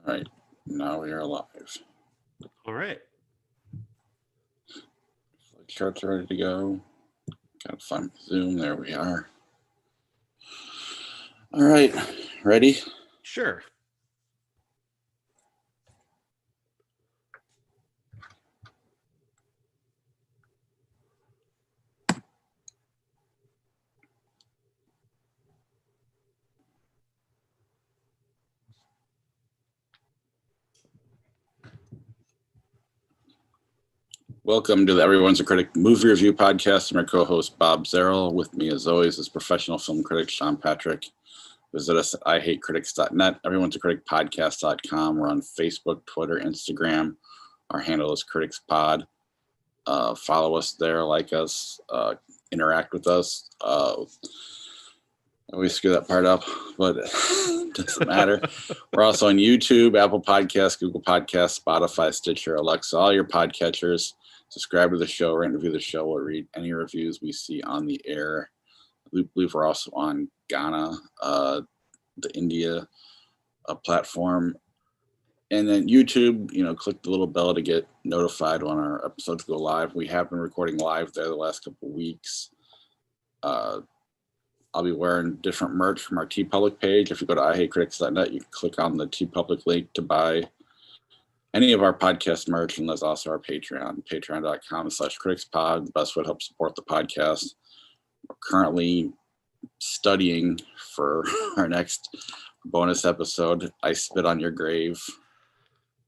All right, now we are live. All right. Charts are ready to go. Gotta find Zoom. There we are. All right, ready? Sure. Welcome to the Everyone's a Critic movie review podcast. I'm your co-host Bob Zarrell. With me, as always, is professional film critic Sean Patrick. Visit us at ihatecritics.net, Everyone's a Critic podcast.com. We're on Facebook, Twitter, Instagram. Our handle is CriticsPod. Follow us there, like us, interact with us. I always screw that part up, but it doesn't matter. We're also on YouTube, Apple Podcasts, Google Podcasts, Spotify, Stitcher, Alexa, all your podcatchers. Subscribe to the show, rate and review the show, or read any reviews we see on the air. I believe we're also on Ghana, the India platform. And then YouTube, click the little bell to get notified when our episodes go live. We have been recording live there the last couple of weeks. I'll be wearing different merch from our TeePublic page. If you go to ihatecritics.net, you can click on the TeePublic link to buy any of our podcast merch, and there's also our Patreon, patreon.com/criticspod, the best way to help support the podcast. We're currently studying for our next bonus episode, I Spit on Your Grave.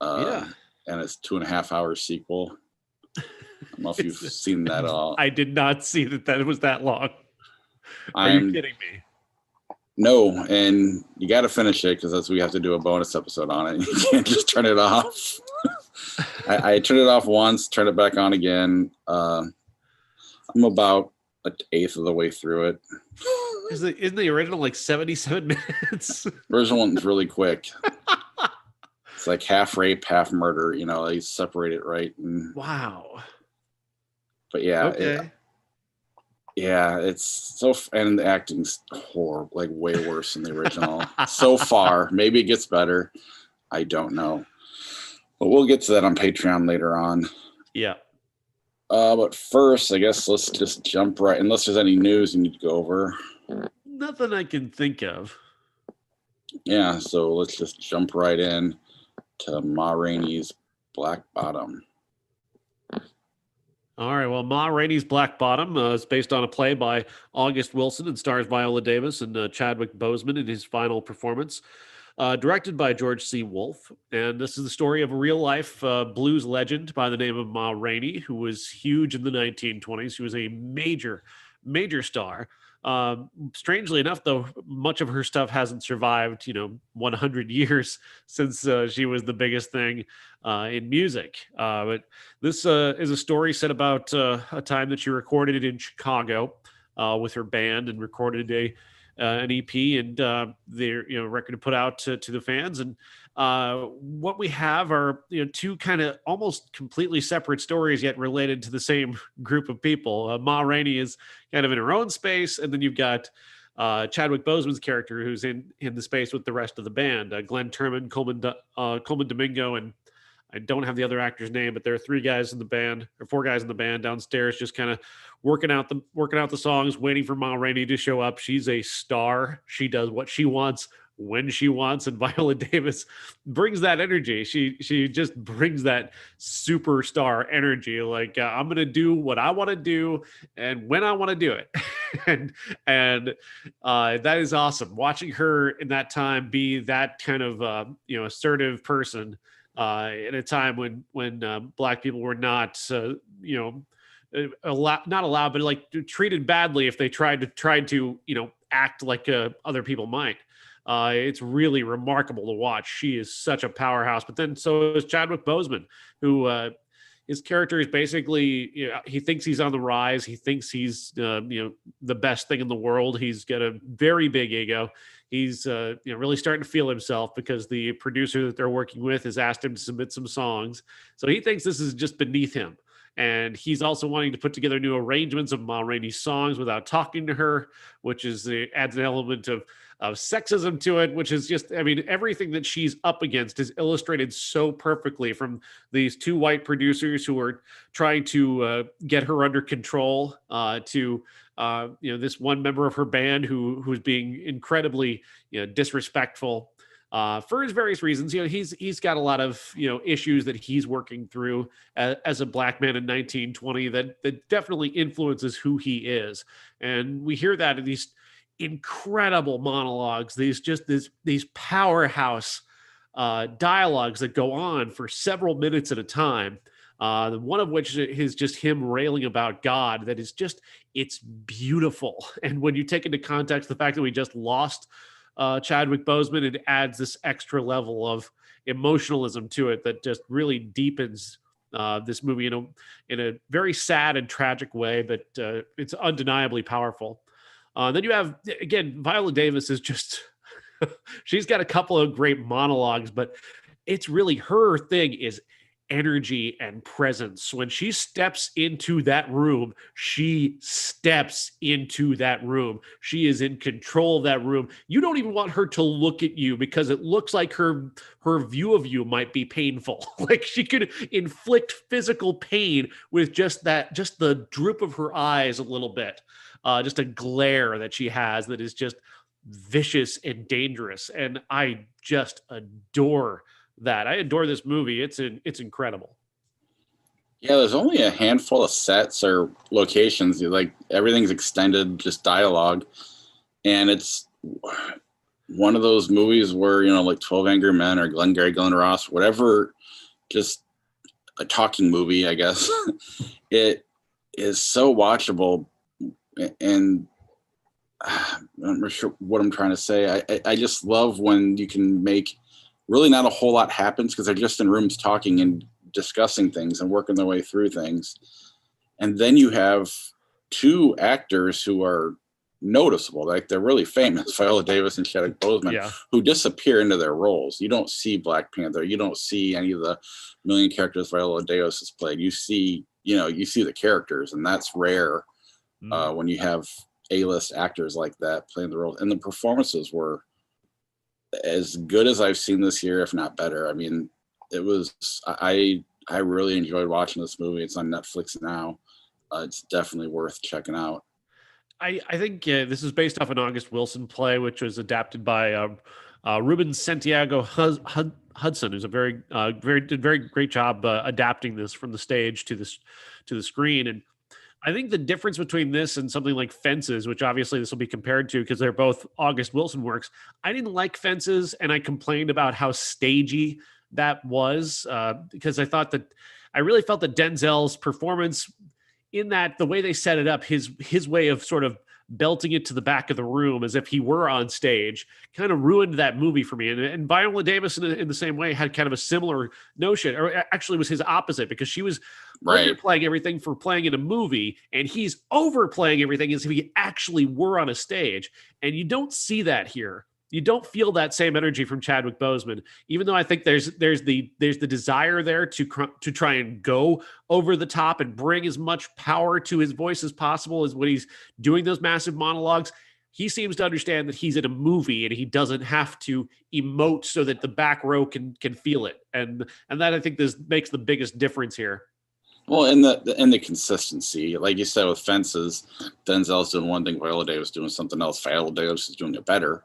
And it's 2.5 hour sequel. I don't know if you've seen that at all. I did not see that it was that long. Are you kidding me? No, and you got to finish it because we have to do a bonus episode on it. You can't just turn it off. I turned it off once, turned it back on again. I'm about an eighth of the way through it. Isn't the original like 77 minutes? Original one's really quick. It's like half rape, half murder. They separate it right. Wow. But yeah. Okay. It's so, and the acting's horrible, like way worse than the original so far. Maybe it gets better. I don't know. But we'll get to that on Patreon later on. Yeah. But first, I guess let's just jump right, unless there's any news you need to go over. Nothing I can think of. Yeah, so let's just jump right in to Ma Rainey's Black Bottom. All right. Well, Ma Rainey's Black Bottom is based on a play by August Wilson and stars Viola Davis and Chadwick Boseman in his final performance. Directed by George C. Wolfe. And this is the story of a real-life blues legend by the name of Ma Rainey, who was huge in the 1920s. She was a major, major star. Strangely enough, though, much of her stuff hasn't survived, 100 years since she was the biggest thing in music. But this is a story set about a time that she recorded it in Chicago with her band and recorded an EP and their record to put out to the fans. And what we have are two kind of almost completely separate stories yet related to the same group of people. Ma Rainey is kind of in her own space, and then you've got Chadwick Boseman's character who's in the space with the rest of the band. Glenn Turman, Coleman Domingo, and I don't have the other actor's name, but there are 4 guys in the band downstairs, just kind of working out the songs, waiting for Ma Rainey to show up. She's a star. She does what she wants when she wants, and Viola Davis brings that energy. She just brings that superstar energy. Like I'm gonna do what I want to do and when I want to do it, and that is awesome. Watching her in that time be that kind of assertive person. In a time when Black people were not, not allowed, but like treated badly if they tried to act like other people might. It's really remarkable to watch. She is such a powerhouse. But then so is Chadwick Boseman, who his character is basically, he thinks he's on the rise. He thinks he's the best thing in the world. He's got a very big ego. He's really starting to feel himself because the producer that they're working with has asked him to submit some songs. So he thinks this is just beneath him. And he's also wanting to put together new arrangements of Ma Rainey's songs without talking to her, which adds an element of sexism to it, which is just, I mean, everything that she's up against is illustrated so perfectly from these two white producers who are trying to get her under control, to this one member of her band who's being incredibly disrespectful for his various reasons. He's got a lot of issues that he's working through as a black man in 1920 that definitely influences who he is, and we hear that in these incredible monologues, these powerhouse dialogues that go on for several minutes at a time. One of which is just him railing about God. That is just, it's beautiful. And when you take into context the fact that we just lost Chadwick Boseman, it adds this extra level of emotionalism to it that just really deepens this movie in a very sad and tragic way, but it's undeniably powerful. Then you have, again, Viola Davis is just, she's got a couple of great monologues, but it's really, her thing is energy and presence. When she steps into that room, she steps into that room. She is in control of that room. You don't even want her to look at you because it looks like her view of you might be painful. Like she could inflict physical pain with just the droop of her eyes a little bit. Just a glare that she has that is just vicious and dangerous. And I just adore that. I adore this movie. It's incredible. Yeah, there's only a handful of sets or locations. Like everything's extended, just dialogue, and it's one of those movies where like 12 Angry Men or Glengarry Glen Ross, whatever, just a talking movie, I guess. It is so watchable, and I'm not sure what I'm trying to say. I just love when you can make really not a whole lot happens because they're just in rooms talking and discussing things and working their way through things. And then you have two actors who are noticeable, like they're really famous, Viola Davis and Chadwick Boseman, who disappear into their roles. You don't see Black Panther. You don't see any of the million characters Viola Davis has played. You see the characters, and that's rare when you have A-list actors like that playing the role. And the performances were as good as I've seen this year, if not better. I mean, I really enjoyed watching this movie. It's on Netflix now. It's definitely worth checking out. I think this is based off an August Wilson play, which was adapted by Ruben Santiago Hudson, who's a very great job adapting this from the stage to the screen. And I think the difference between this and something like Fences, which obviously this will be compared to because they're both August Wilson works, I didn't like Fences, and I complained about how stagey that was because I really felt that Denzel's performance in that, the way they set it up, his way of sort of belting it to the back of the room as if he were on stage, kind of ruined that movie for me. And Viola Davis in the same way had kind of a similar notion, or actually was his opposite, because she was underplaying everything for playing in a movie, and he's overplaying everything as if he actually were on a stage. And you don't see that here. You don't feel that same energy from Chadwick Boseman, even though I think there's the desire there to try and go over the top and bring as much power to his voice as possible as when he's doing those massive monologues. He seems to understand that he's in a movie and he doesn't have to emote so that the back row can feel it, and that I think this makes the biggest difference here. Well, in the consistency, like you said with Fences, Denzel's doing one thing, Viola Davis doing something else, Viola Davis is doing it better.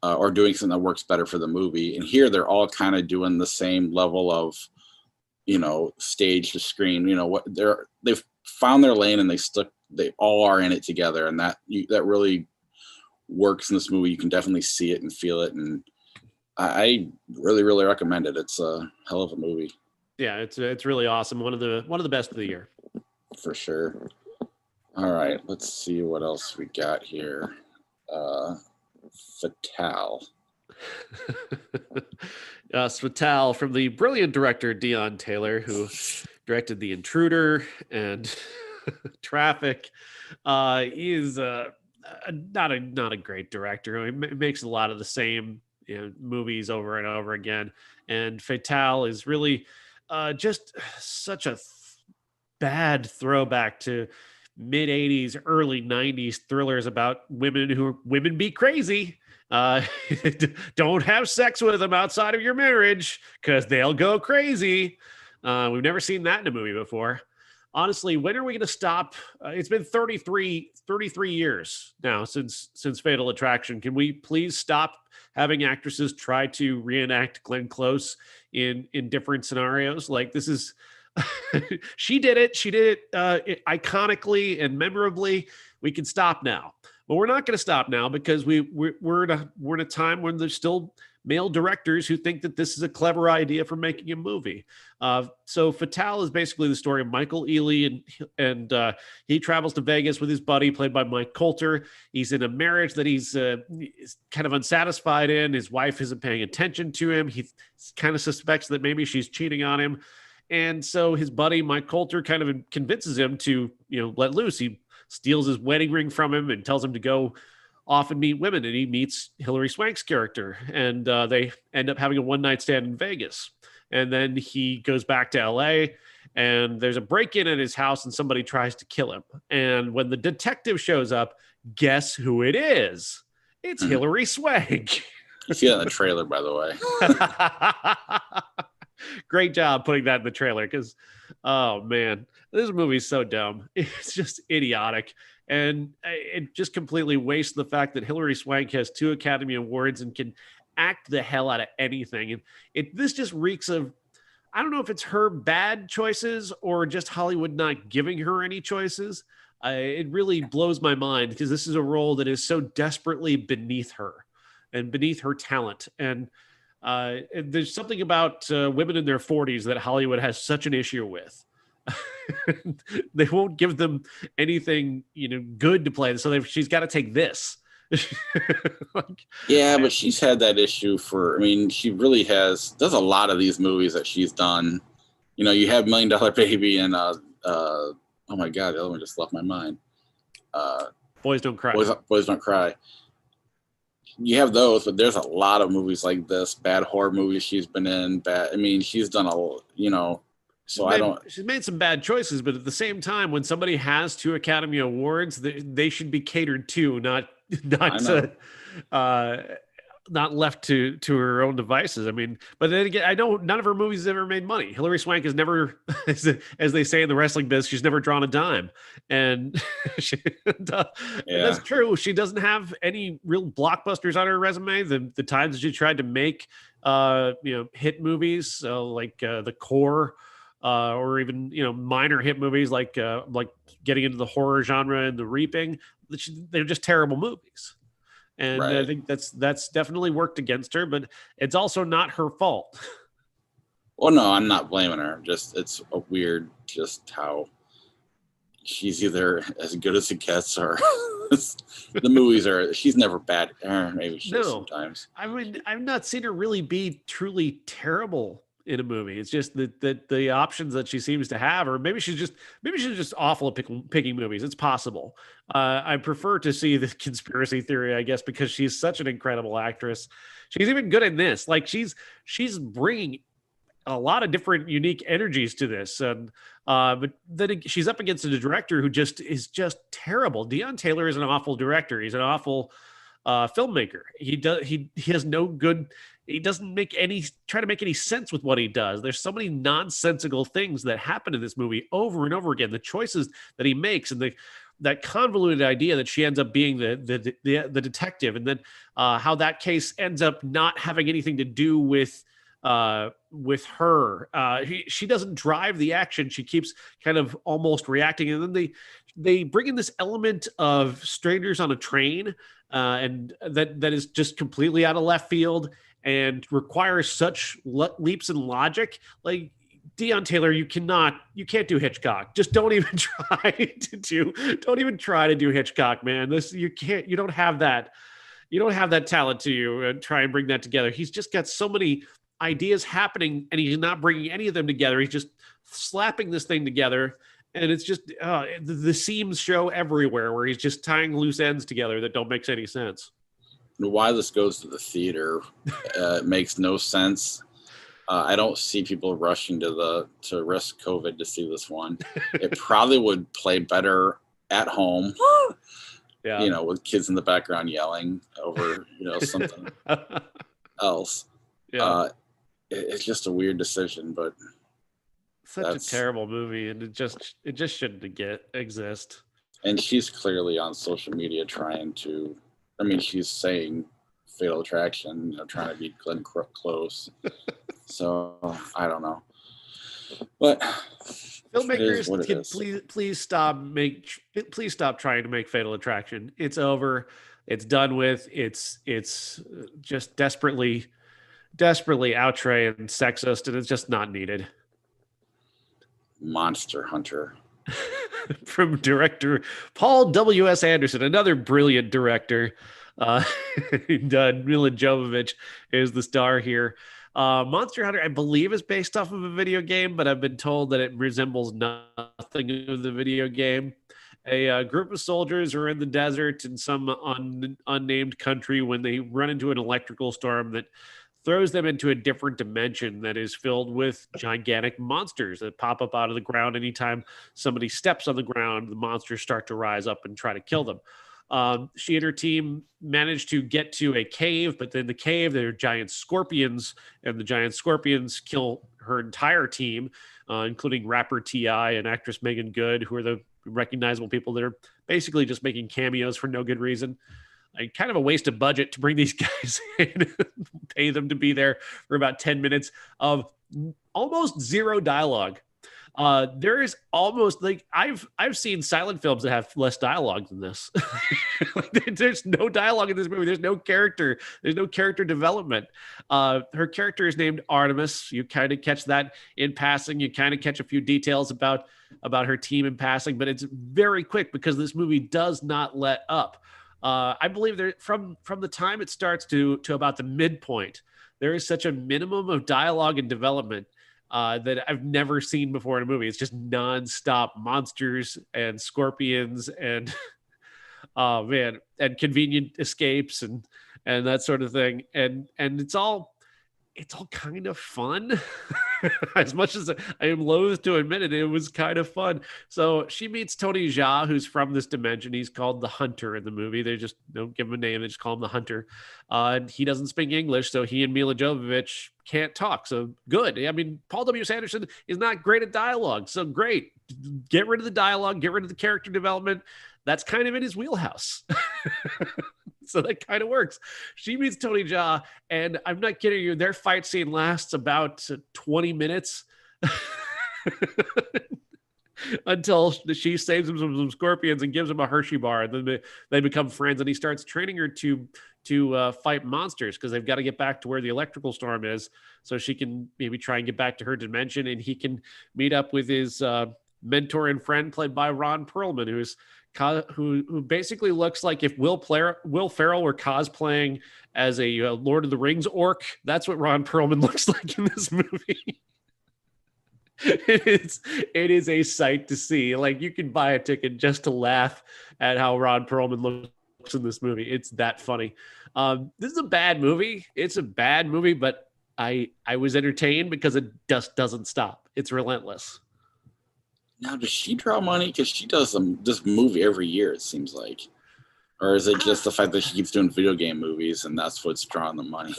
Or doing something that works better for the movie. And here they're all kind of doing the same level of, stage to screen. They've found their lane and they all are in it together, and that really works in this movie. You can definitely see it and feel it, and I really, really recommend it. It's a hell of a movie. Yeah, it's really awesome. One of the best of the year, for sure. All right, let's see what else we got here. Fatale. Fatale, from the brilliant director Dion Taylor, who directed The Intruder and Traffic. He is not a great director. He makes a lot of the same movies over and over again. And Fatale is really just such a bad throwback to mid 80s, early 90s thrillers about women be crazy Uh, don't have sex with them outside of your marriage because they'll go crazy. We've never seen that in a movie before. Honestly, when are we going to stop? It's been 33 years now since Fatal Attraction. Can we please stop having actresses try to reenact Glenn Close in different scenarios? Like, this is she did it. She did it iconically and memorably. We can stop now, but we're not going to stop now because we're in a time when there's still male directors who think that this is a clever idea for making a movie. So Fatale is basically the story of Michael Ealy, and he travels to Vegas with his buddy, played by Mike Coulter. He's in a marriage that he's kind of unsatisfied in. His wife isn't paying attention to him. He kind of suspects that maybe she's cheating on him. And so his buddy, Mike Coulter, kind of convinces him to, let loose. He steals his wedding ring from him and tells him to go off and meet women. And he meets Hilary Swank's character. And they end up having a one-night stand in Vegas. And then he goes back to LA, and there's a break-in at his house, and somebody tries to kill him. And when the detective shows up, guess who it is? It's Hilary Swank. You see that in the trailer, by the way. Great job putting that in the trailer because, oh man, this movie is so dumb. It's just idiotic. And it just completely wastes the fact that Hilary Swank has 2 Academy Awards and can act the hell out of anything. And this just reeks of, I don't know if it's her bad choices or just Hollywood not giving her any choices. It really blows my mind because this is a role that is so desperately beneath her and beneath her talent. And there's something about women in their 40s that Hollywood has such an issue with. They won't give them anything, good to play. So she's got to take this. Yeah, but she's had that issue she really has. There's a lot of these movies that she's done. You have $1 Million Baby and oh my God, the other one just left my mind. Boys Don't Cry. Boys Don't Cry. You have those, but there's a lot of movies like this, bad horror movies she's been in. She's done She's made some bad choices, but at the same time, when somebody has 2 Academy Awards, they should be catered to, not left to her own devices. But then again, I know none of her movies have ever made money. Hilary Swank has never, as they say in the wrestling biz, she's never drawn a dime. And that's true. She doesn't have any real blockbusters on her resume. The times that she tried to make, hit movies, like The Core, or even, minor hit movies like getting into the horror genre and The Reaping, they're just terrible movies. And right. I think that's definitely worked against her, but it's also not her fault. Well, no, I'm not blaming her. It's a weird, just how she's either as good as it gets or the movies she's never bad. Maybe she is sometimes. I've not seen her really be truly terrible in a movie. It's just that the options that she seems to have, or maybe she's just awful at picking movies. It's possible. I prefer to see the conspiracy theory, I guess, because she's such an incredible actress. She's even good in this. Like she's bringing a lot of different unique energies to this. And but then she's up against a director who is just terrible. Deon Taylor is an awful director. He's an awful filmmaker. He has no good. He doesn't try to make any sense with what he does. There's so many nonsensical things that happen in this movie over and over again. The choices that he makes and that convoluted idea that she ends up being the detective, and then how that case ends up not having anything to do with her. She doesn't drive the action. She keeps kind of almost reacting. And then they bring in this element of strangers on a train, and that is just completely out of left field and requires such leaps in logic. Like Deon Taylor, you can't do Hitchcock. Just don't even try to do Hitchcock, man. You don't have that talent to you, and try and bring that together. He's just got so many ideas happening and he's not bringing any of them together. He's just slapping this thing together, and it's just the seams show everywhere where he's just tying loose ends together that don't make any sense. Why this goes to the theater makes no sense. I don't see people rushing to risk COVID to see this one. It probably would play better at home. Yeah. you know, with kids in the background yelling over, you know, something else. Yeah. It's just a weird decision, but Such a terrible movie, and it just shouldn't exist. And she's clearly on social media trying to, I mean, she's saying Fatal Attraction, you know, trying to beat Glenn Close. So I don't know, but filmmakers, please stop trying to make Fatal Attraction. It's over. It's done with. It's just desperately outre and sexist, and it's just not needed. Monster Hunter. From director Paul W.S. Anderson, another brilliant director. Mila Jovovich is the star here. Monster Hunter, I believe, is based off of a video game, but I've been told that it resembles nothing of the video game. A group of soldiers are in the desert in some unnamed country when they run into an electrical storm that throws them into a different dimension that is filled with gigantic monsters that pop up out of the ground. Anytime somebody steps on the ground, the monsters start to rise up and try to kill them. She and her team managed to get to a cave, but then the cave, there are giant scorpions, and the giant scorpions kill her entire team, including rapper T.I. and actress Megan Good, who are the recognizable people that are basically just making cameos for no good reason. Kind of a waste of budget to bring these guys in, pay them to be there for about 10 minutes of almost zero dialogue. There is almost like I've seen silent films that have less dialogue than this. There's no dialogue in this movie. There's no character. There's no character development. Her character is named Artemis. You kind of catch that in passing. You kind of catch a few details about her team in passing, but it's very quick because this movie does not let up. I believe there from the time it starts to about the midpoint, there is such a minimum of dialogue and development that I've never seen before in a movie. It's just nonstop monsters and scorpions and oh man, and convenient escapes and that sort of thing. And it's all kind of fun. As much as I am loath to admit it, it was kind of fun. So she meets Tony Jaa, who's from this dimension. He's called the Hunter in the movie. They just don't give him a name. They just call him the Hunter. And he doesn't speak English, so he and Mila Jovovich can't talk. So good. I mean, Paul W.S. Anderson is not great at dialogue. So great. Get rid of the dialogue. Get rid of the character development. That's kind of in his wheelhouse. So that kind of works. She meets Tony Jaa, and I'm not kidding you, their fight scene lasts about 20 minutes until she saves him some scorpions and gives him a Hershey bar, and then they become friends, and he starts training her to fight monsters because they've got to get back to where the electrical storm is so she can maybe try and get back to her dimension, and he can meet up with his mentor and friend played by Ron Perlman, who basically looks like if Will Ferrell were cosplaying as a Lord of the Rings orc. That's what Ron Perlman looks like in this movie. It is a sight to see. Like, you can buy a ticket just to laugh at how Ron Perlman looks in this movie. It's that funny. This is a bad movie. It's a bad movie, but I was entertained because it just doesn't stop. It's relentless. Now, does she draw money? Because she does this movie every year, it seems like. Or is it just the fact that she keeps doing video game movies and that's what's drawing the money?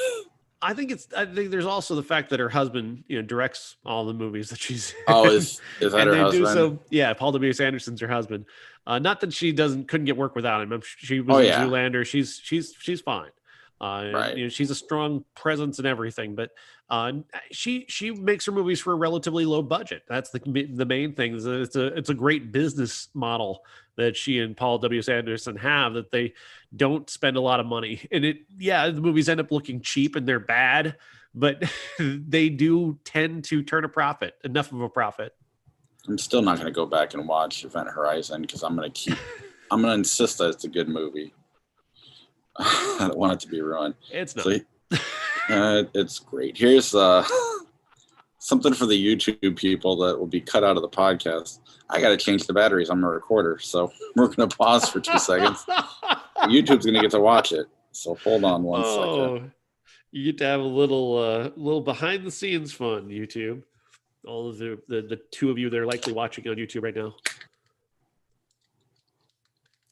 I think there's also the fact that her husband, directs all the movies that she's in. Oh, is that her husband? So, yeah, Paul W.S. Anderson's her husband. Not that she couldn't get work without him. She was in Zoolander. She's fine. Right. She's a strong presence and everything, but she makes her movies for a relatively low budget. That's the main thing. It's a great business model that she and Paul W.S. Anderson have, that they don't spend a lot of money. And the movies end up looking cheap and they're bad, but they do tend to turn enough of a profit. I'm still not going to go back and watch Event Horizon because I'm going to insist that it's a good movie. I don't want it to be ruined. It's not. So, it's great. Here's something for the YouTube people that will be cut out of the podcast. I got to change the batteries on my recorder, so we're going to pause for 2 seconds. YouTube's going to get to watch it, so hold on one second. You get to have a little behind the scenes fun, YouTube. All of the two of you that are likely watching on YouTube right now.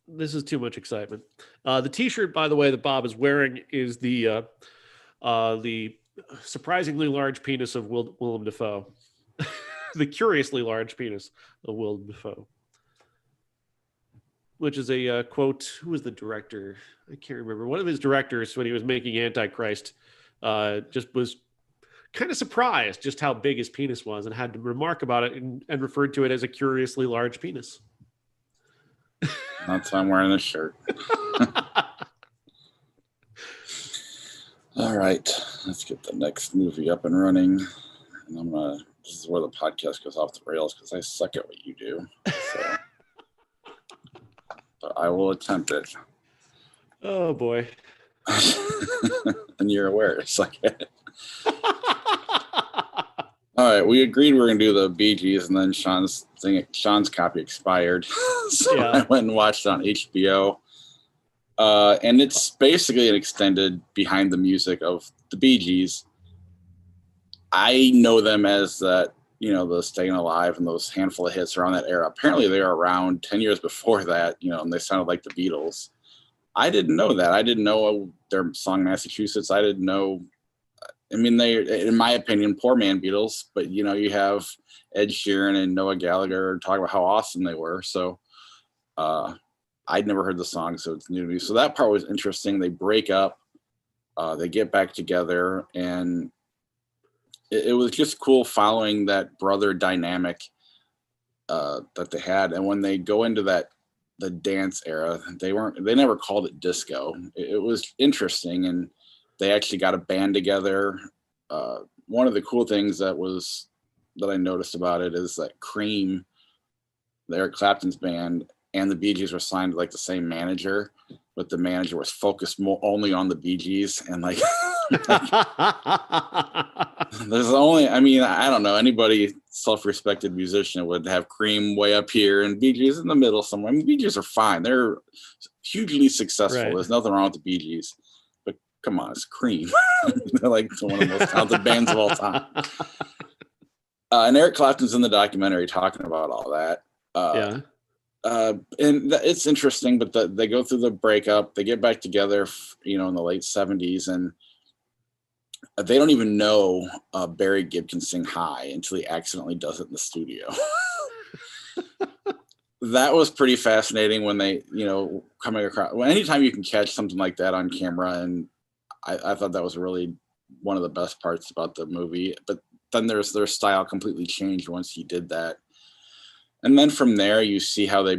This is too much excitement. The T-shirt, by the way, that Bob is wearing is the surprisingly large penis of Willem Dafoe. The curiously large penis of Willem Dafoe, which is a quote. Who was the director? I can't remember. One of his directors, when he was making Antichrist, just was kind of surprised just how big his penis was and had to remark about it and referred to it as a curiously large penis. That's why I'm wearing this shirt. All right, let's get the next movie up and running. And this is where the podcast goes off the rails because I suck at what you do. So. But I will attempt it. Oh boy. And you're aware, I suck at it. All right, we agreed we were gonna do the Bee Gees, and then Sean's copy expired, so yeah. I went and watched it on HBO. And it's basically an extended behind the music of the Bee Gees. I know them as that, the Staying Alive and those handful of hits around that era. Apparently, they were around 10 years before that, and they sounded like the Beatles. I didn't know that. I didn't know their song Massachusetts. I didn't know. I mean, they, in my opinion, poor man Beatles, but you have Ed Sheeran and Noah Gallagher talking about how awesome they were. So I'd never heard the song, so it's new to me. So that part was interesting. They break up, they get back together, and it was just cool following that brother dynamic that they had. And when they go into the dance era, they never called it disco. It was interesting, and they actually got a band together. One of the cool things that I noticed about it is that Cream, Eric Clapton's band, and the Bee Gees were signed to like the same manager, but the manager was focused only on the Bee Gees. And like, there's only, I don't know, anybody self-respected musician would have Cream way up here and Bee Gees in the middle somewhere. Bee Gees are fine. They're hugely successful. Right. There's nothing wrong with the Bee Gees. Come on, it's Cream. They're like one of the most talented bands of all time. And Eric Clapton's in the documentary talking about all that. Yeah. And it's interesting, but they go through the breakup. They get back together, in the late 70s, and they don't even know Barry Gibb can sing high until he accidentally does it in the studio. That was pretty fascinating when they, coming across. Well, anytime you can catch something like that on camera, and I thought that was really one of the best parts about the movie. But then their style completely changed once he did that. And then from there, you see how they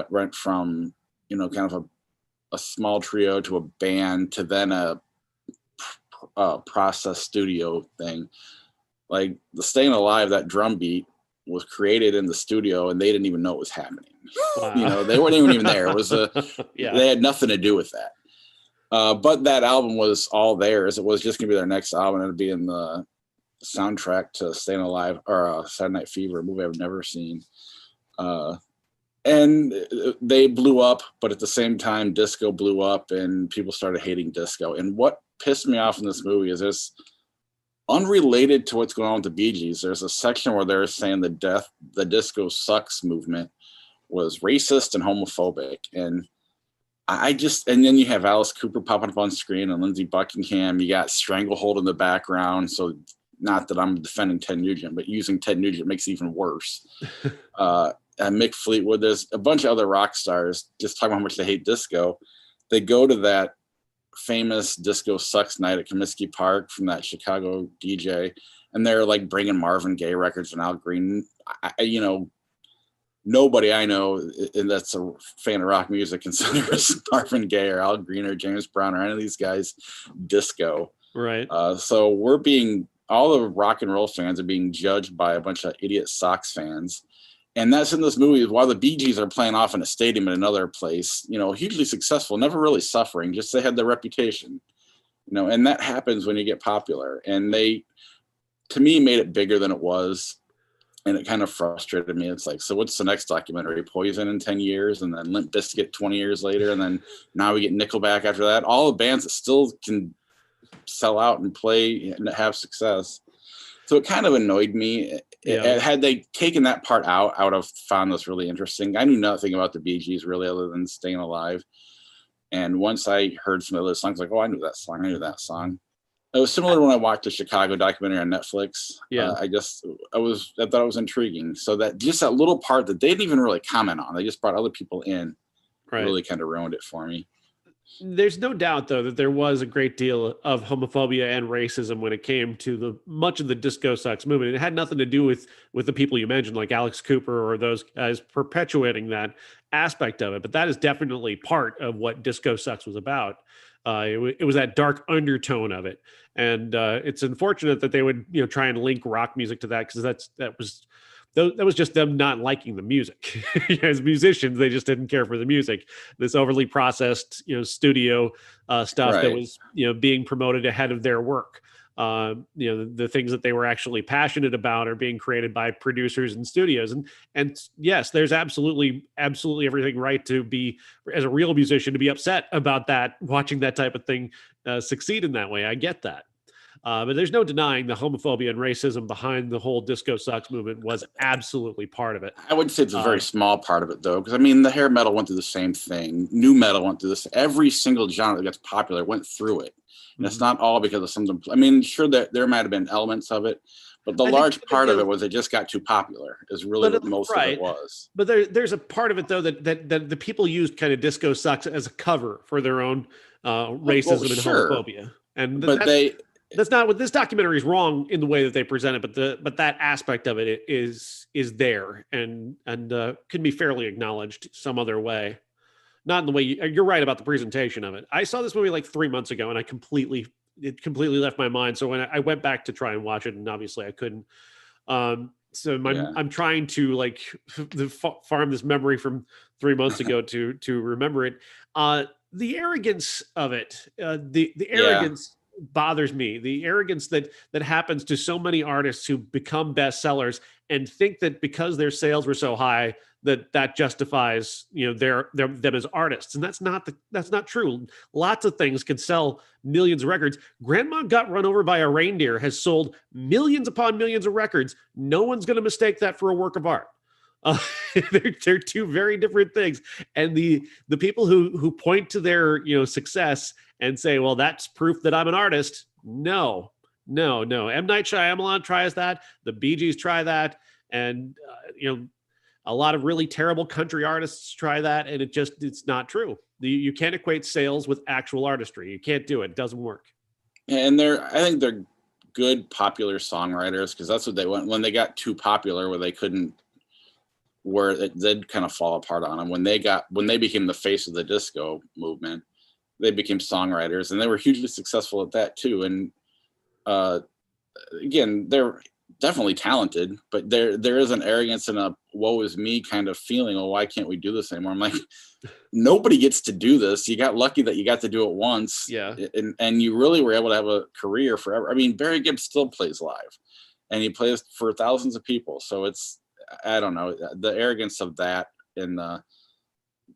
went from, kind of a small trio to a band to then a process studio thing. Like the Staying Alive, that drum beat was created in the studio, and they didn't even know it was happening. Wow. They weren't even there. It was They had nothing to do with that. But that album was all theirs. It was just gonna be their next album. It'd be in the soundtrack to Staying Alive or Saturday Night Fever, a movie I've never seen. And they blew up, but at the same time, disco blew up, and people started hating disco. And what pissed me off in this movie is this, unrelated to what's going on with the Bee Gees, there's a section where they're saying the disco sucks movement was racist and homophobic. And and then you have Alice Cooper popping up on screen and Lindsey Buckingham. You got Stranglehold in the background. So not that I'm defending Ted Nugent, but using Ted Nugent makes it even worse. Mick Fleetwood, there's a bunch of other rock stars just talking about how much they hate disco. They go to that famous Disco Sucks night at Comiskey Park from that Chicago DJ, and they're like bringing Marvin Gaye records and Al Green. Nobody I know that's a fan of rock music considers Marvin Gaye or Al Green or James Brown or any of these guys disco. Right. So all the rock and roll fans are being judged by a bunch of idiot Sox fans. And that's in this movie while the Bee Gees are playing off in a stadium in another place, hugely successful, never really suffering, just they had their reputation, and that happens when you get popular. And they, to me, made it bigger than it was. And it kind of frustrated me. It's like, so what's the next documentary? Poison in 10 years, and then Limp Bizkit 20 years later, and then now we get Nickelback after that. All the bands that still can sell out and play and have success. So it kind of annoyed me. Yeah. Had they taken that part out, I would have found this really interesting. I knew nothing about the Bee Gees really, other than Staying Alive. And once I heard some of those songs, like, oh, I knew that song. I knew that song. It was similar when I watched the Chicago documentary on Netflix. Yeah. I thought it was intriguing. So that just that little part that they didn't even really comment on, they just brought other people in, Right. really kind of ruined it for me. There's no doubt, though, that there was a great deal of homophobia and racism when it came to much of the Disco Sucks movement. It had nothing to do with the people you mentioned, like Alex Cooper or those guys perpetuating that aspect of it. But that is definitely part of what Disco Sucks was about. It was that dark undertone of it, and it's unfortunate that they would try and link rock music to that, because that was just them not liking the music. As musicians, they just didn't care for the music. This overly processed, studio stuff that Right. was, being promoted ahead of their work. The things that they were actually passionate about are being created by producers and studios. And yes, there's absolutely everything right to be, as a real musician, to be upset about that, watching that type of thing succeed in that way. I get that. But there's no denying the homophobia and racism behind the whole Disco Sucks movement was absolutely part of it. I would say it's a very small part of it, though, because I mean, the hair metal went through the same thing. New metal went through this. Every single genre that gets popular went through it, and it's not all because of something. I mean, sure that there might have been elements of it, but the large part of it was it just got too popular. Is really what most of it was. But there's a part of it, though, that the people used kind of Disco Sucks as a cover for their own racism and homophobia, and that's not what this documentary is wrong in the way that they present it, but that aspect of it is there and can be fairly acknowledged some other way, not in the way you're right about the presentation of it. I saw this movie like 3 months ago, and it completely left my mind. So when I went back to try and watch it, and obviously I couldn't. I'm trying to farm this memory from 3 months ago to remember it. The arrogance of it, the arrogance. Bothers me, the arrogance that happens to so many artists who become bestsellers and think that because their sales were so high that justifies them as artists, and that's not true. Lots of things can sell millions of records. Grandma Got Run Over by a Reindeer has sold millions upon millions of records. No one's going to mistake that for a work of art. They're two very different things, and the people who point to their success and say, well, that's proof that I'm an artist. No. M. Night Shyamalan tries that. The Bee Gees try that, and a lot of really terrible country artists try that, and it's not true. You can't equate sales with actual artistry. You can't do it. It doesn't work. And I think they're good popular songwriters, because that's what they went when they got too popular, where they couldn't. Where they'd kind of fall apart on them when they became the face of the disco movement. They became songwriters, and they were hugely successful at that too. And again, they're definitely talented, but there is an arrogance and a woe is me kind of feeling. Oh, why can't we do this anymore? I'm like, nobody gets to do this. You got lucky that you got to do it once, yeah, and you really were able to have a career forever. I mean, Barry Gibb still plays live, and he plays for thousands of people. So I don't know, the arrogance of that and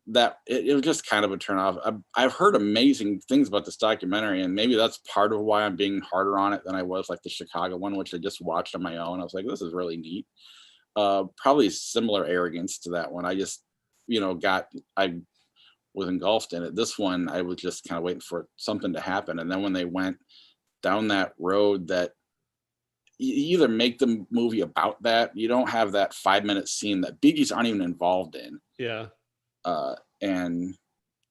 that it was just kind of a turnoff. I've heard amazing things about this documentary, and maybe that's part of why I'm being harder on it than I was like the Chicago one, which I just watched on my own. I was like, this is really neat. Probably similar arrogance to that one. I just, I was engulfed in it. This one, I was just kind of waiting for something to happen. And then when they went down that road that you either make the movie about that, you don't have that 5-minute scene that Bee Gees aren't even involved in. Yeah. And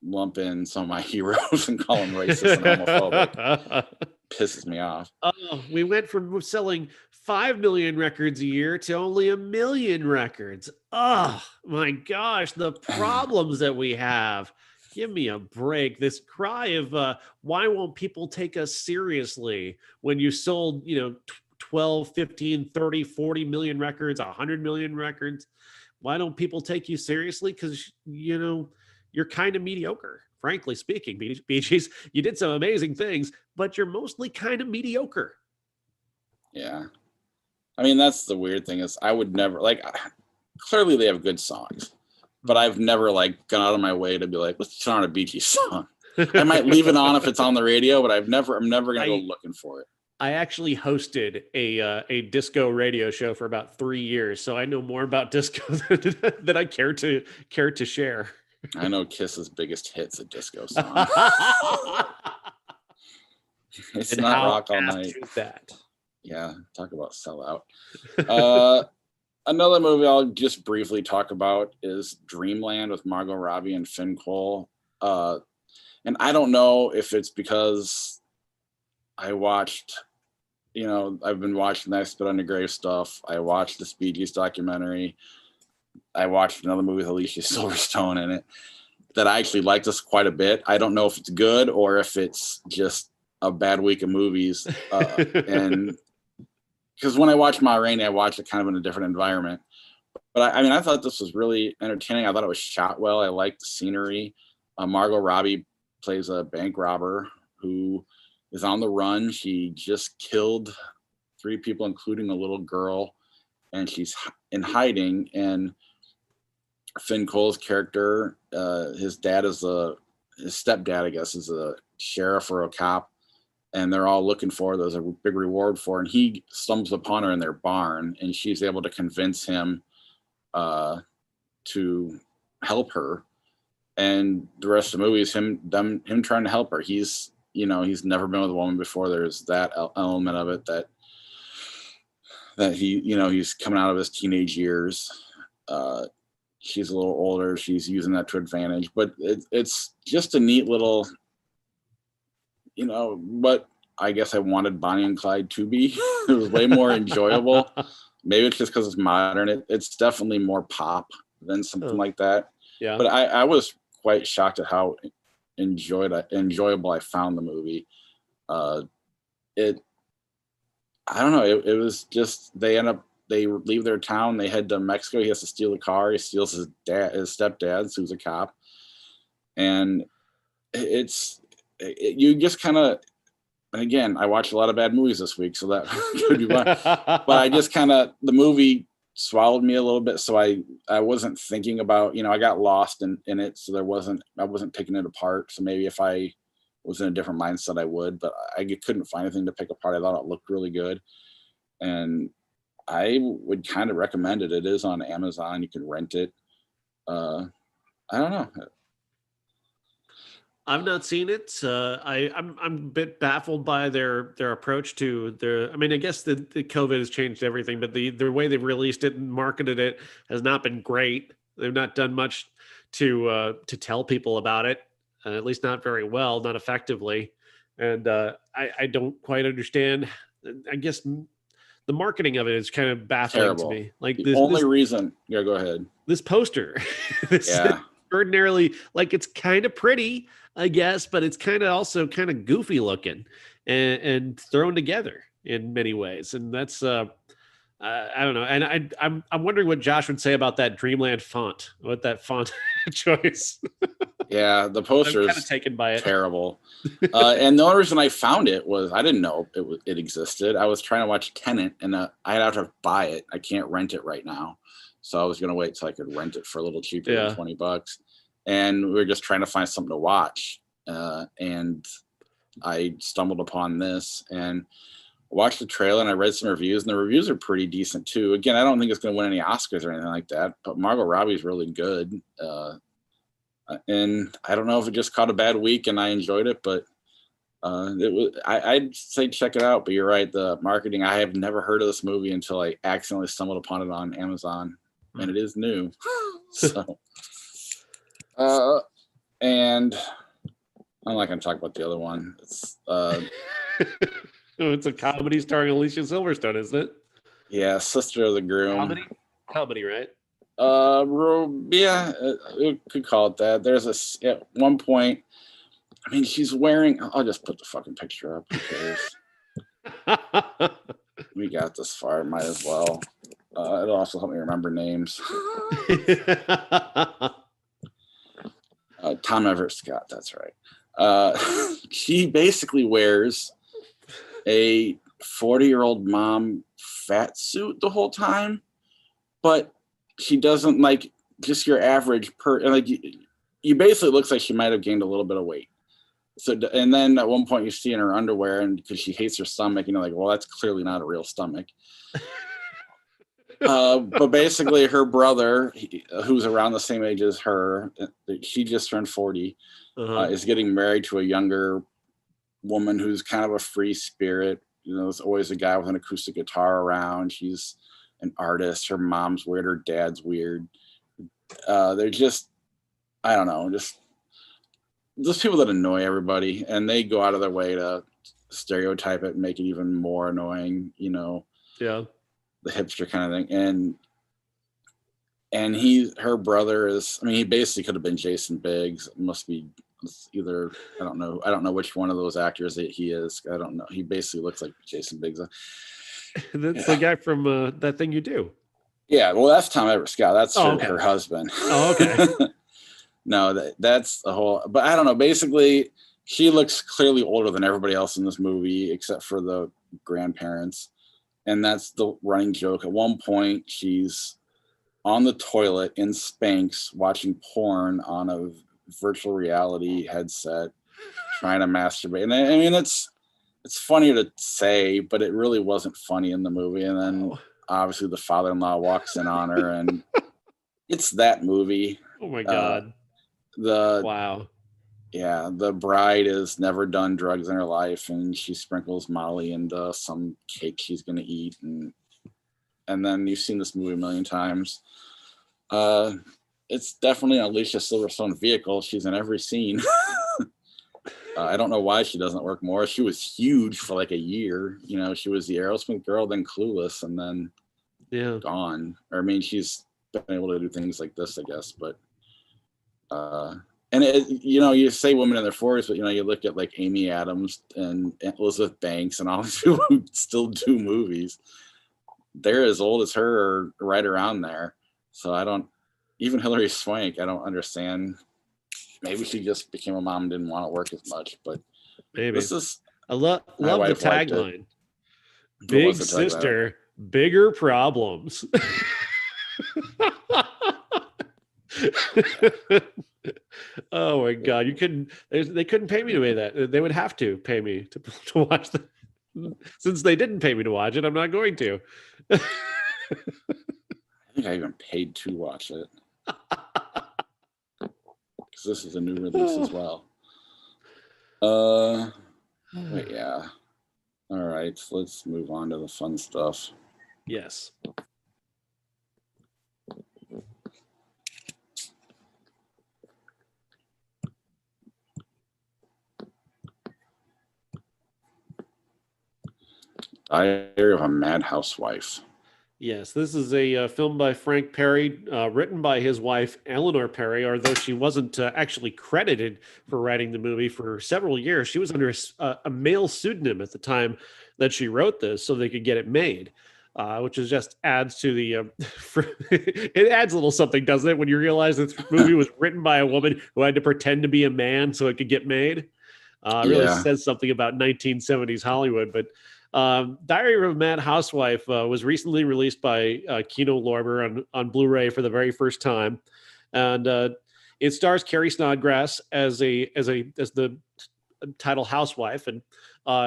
lump in some of my heroes and call them racist and homophobic pisses me off. Oh, we went from selling 5 million records a year to only 1 million records. Oh my gosh, the problems that we have. Give me a break. This cry of why won't people take us seriously when you sold, 12, 15, 30, 40 million records, 100 million records. Why don't people take you seriously? Because, you're kind of mediocre, frankly speaking. Bee Gees, you did some amazing things, but you're mostly kind of mediocre. Yeah. I mean, that's the weird thing is I would never, clearly they have good songs, but I've never, gone out of my way to be like, let's turn on a Bee Gees song. I might leave it on if it's on the radio, but I'm never going to go looking for it. I actually hosted a disco radio show for about 3 years, so I know more about disco than I care to share. I know Kiss's biggest hit's a disco song. It's And not how Rock All apt Night. is that? Yeah, talk about sellout. Another movie I'll just briefly talk about is Dreamland with Margot Robbie and Finn Cole. And I don't know if it's because I watched, I've been watching that Spit on the Grave stuff. I watched the Bee Gees documentary. I watched another movie with Alicia Silverstone in it that I actually liked this quite a bit. I don't know if it's good or if it's just a bad week of movies. And because when I watched Ma Rainey, I watched it kind of in a different environment. But I thought this was really entertaining. I thought it was shot well. I liked the scenery. Margot Robbie plays a bank robber who is on the run. She just killed 3 people, including a little girl, and she's in hiding. And Finn Cole's character, his stepdad, I guess, is a sheriff or a cop, and they're all looking for her. There's a big reward for her, and he stumbles upon her in their barn, and she's able to convince him to help her. And the rest of the movie is him trying to help her. He's never been with a woman before. There's that element of it that he, he's coming out of his teenage years. She's a little older. She's using that to advantage, but it's just a neat little, what I guess I wanted Bonnie and Clyde to be. It was way more enjoyable. Maybe it's just because it's modern. It's definitely more pop than something like that. Yeah. But I was quite shocked at how enjoyable I found the movie. I don't know. It was just they leave their town. They head to Mexico. He has to steal a car. He steals his stepdad's, who's a cop, and you just kind of. And again, I watched a lot of bad movies this week, so that could be why. But I just the movie swallowed me a little bit, so I wasn't thinking about, I got lost in it, so I wasn't picking it apart. So maybe if I was in a different mindset, I would, but I couldn't find anything to pick apart. I thought it looked really good, and I would kind of recommend it. It is on Amazon. You can rent it. I don't know. I've not seen it. I'm a bit baffled by their approach to their. I mean, I guess the COVID has changed everything, but the way they've released it and marketed it has not been great. They've not done much to tell people about it, at least not very well, not effectively. And I don't quite understand. I guess the marketing of it is kind of baffling to me. Like the only reason. Yeah, go ahead. This poster. Extraordinarily, like, it's kind of pretty, I guess, but it's kind of also kind of goofy looking and thrown together in many ways. And that's I don't know. And I'm wondering what Josh would say about that Dreamland font, what that font choice. Yeah, the poster is kind of taken by it. Terrible. And the only reason I found it was I didn't know it existed. I was trying to watch Tenet, and I had to buy it. I can't rent it right now. So I was going to wait till I could rent it for a little cheaper than $20. And we were just trying to find something to watch. And I stumbled upon this and watched the trailer, and I read some reviews, and the reviews are pretty decent too. Again, I don't think it's going to win any Oscars or anything like that, but Margot Robbie is really good. And I don't know if it just caught a bad week and I enjoyed it, but I'd say check it out. But you're right, the marketing, I have never heard of this movie until I accidentally stumbled upon it on Amazon. And it is new. So, and I'm not going to talk about the other one. It's it's a comedy starring Alicia Silverstone, isn't it? Yeah, Sister of the Groom. Comedy, right? Yeah, you could call it that. There's at one point, I mean, she's wearing. I'll just put the fucking picture up. Who cares? We got this far, might as well. It'll also help me remember names. Tom Everett Scott, that's right. She basically wears a 40-year-old mom fat suit the whole time, but she doesn't like just your average you basically looks like she might have gained a little bit of weight. So, and then at one point you see in her underwear, and because she hates her stomach, you know, like, well, that's clearly not a real stomach. But basically, her brother, who's around the same age as her, she just turned 40, is getting married to a younger woman who's kind of a free spirit. You know, there's always a guy with an acoustic guitar around. She's an artist. Her mom's weird. Her dad's weird. They're just, I don't know, just those people that annoy everybody, and they go out of their way to stereotype it and make it even more annoying, you know. Yeah. The hipster kind of thing. And her brother is, I mean, he basically could have been Jason Biggs. It must be either, I don't know which one of those actors that he is. I don't know. He basically looks like Jason Biggs. That's the guy from That Thing You Do. Yeah, well, that's Tom Everett Scott. That's okay. her husband. Oh, okay. No, that's the whole, but I don't know. Basically, she looks clearly older than everybody else in this movie, except for the grandparents. And that's the running joke. At one point, she's on the toilet in Spanx watching porn on a virtual reality headset, trying to masturbate. And I mean, it's funny to say, but it really wasn't funny in the movie. And then obviously the father-in-law walks in on her, and it's that movie. Oh my God. Wow. Yeah, the bride has never done drugs in her life, and she sprinkles Molly into some cake she's going to eat. And then you've seen this movie a million times. It's definitely an Alicia Silverstone vehicle. She's in every scene. I don't know why she doesn't work more. She was huge for like a year. You know, she was the Aerosmith girl, then Clueless, and then gone. Or I mean, she's been able to do things like this, I guess. But and you know, you say women in their 40s, but you know, you look at like Amy Adams and Elizabeth Banks and all these people who still do movies. They're as old as her or right around there. So even Hilary Swank, I don't understand. Maybe she just became a mom and didn't want to work as much, but maybe I love the tagline. Big sister, bigger problems. Oh my God! They couldn't pay me to do that. They would have to pay me to watch the. Since they didn't pay me to watch it, I'm not going to. I think I even paid to watch it. Because this is a new release as well. But yeah. All right, let's move on to the fun stuff. Yes. Diary of a Mad Housewife. Yes, this is a film by Frank Perry, written by his wife, Eleanor Perry, although she wasn't actually credited for writing the movie for several years. She was under a male pseudonym at the time that she wrote this so they could get it made, which is just adds to the... it adds a little something, doesn't it, when you realize this movie was written by a woman who had to pretend to be a man so it could get made? It really says something about 1970s Hollywood, but... Diary of a Mad Housewife was recently released by Kino Lorber on Blu-ray for the very first time, and it stars Carrie Snodgrass as the title housewife, and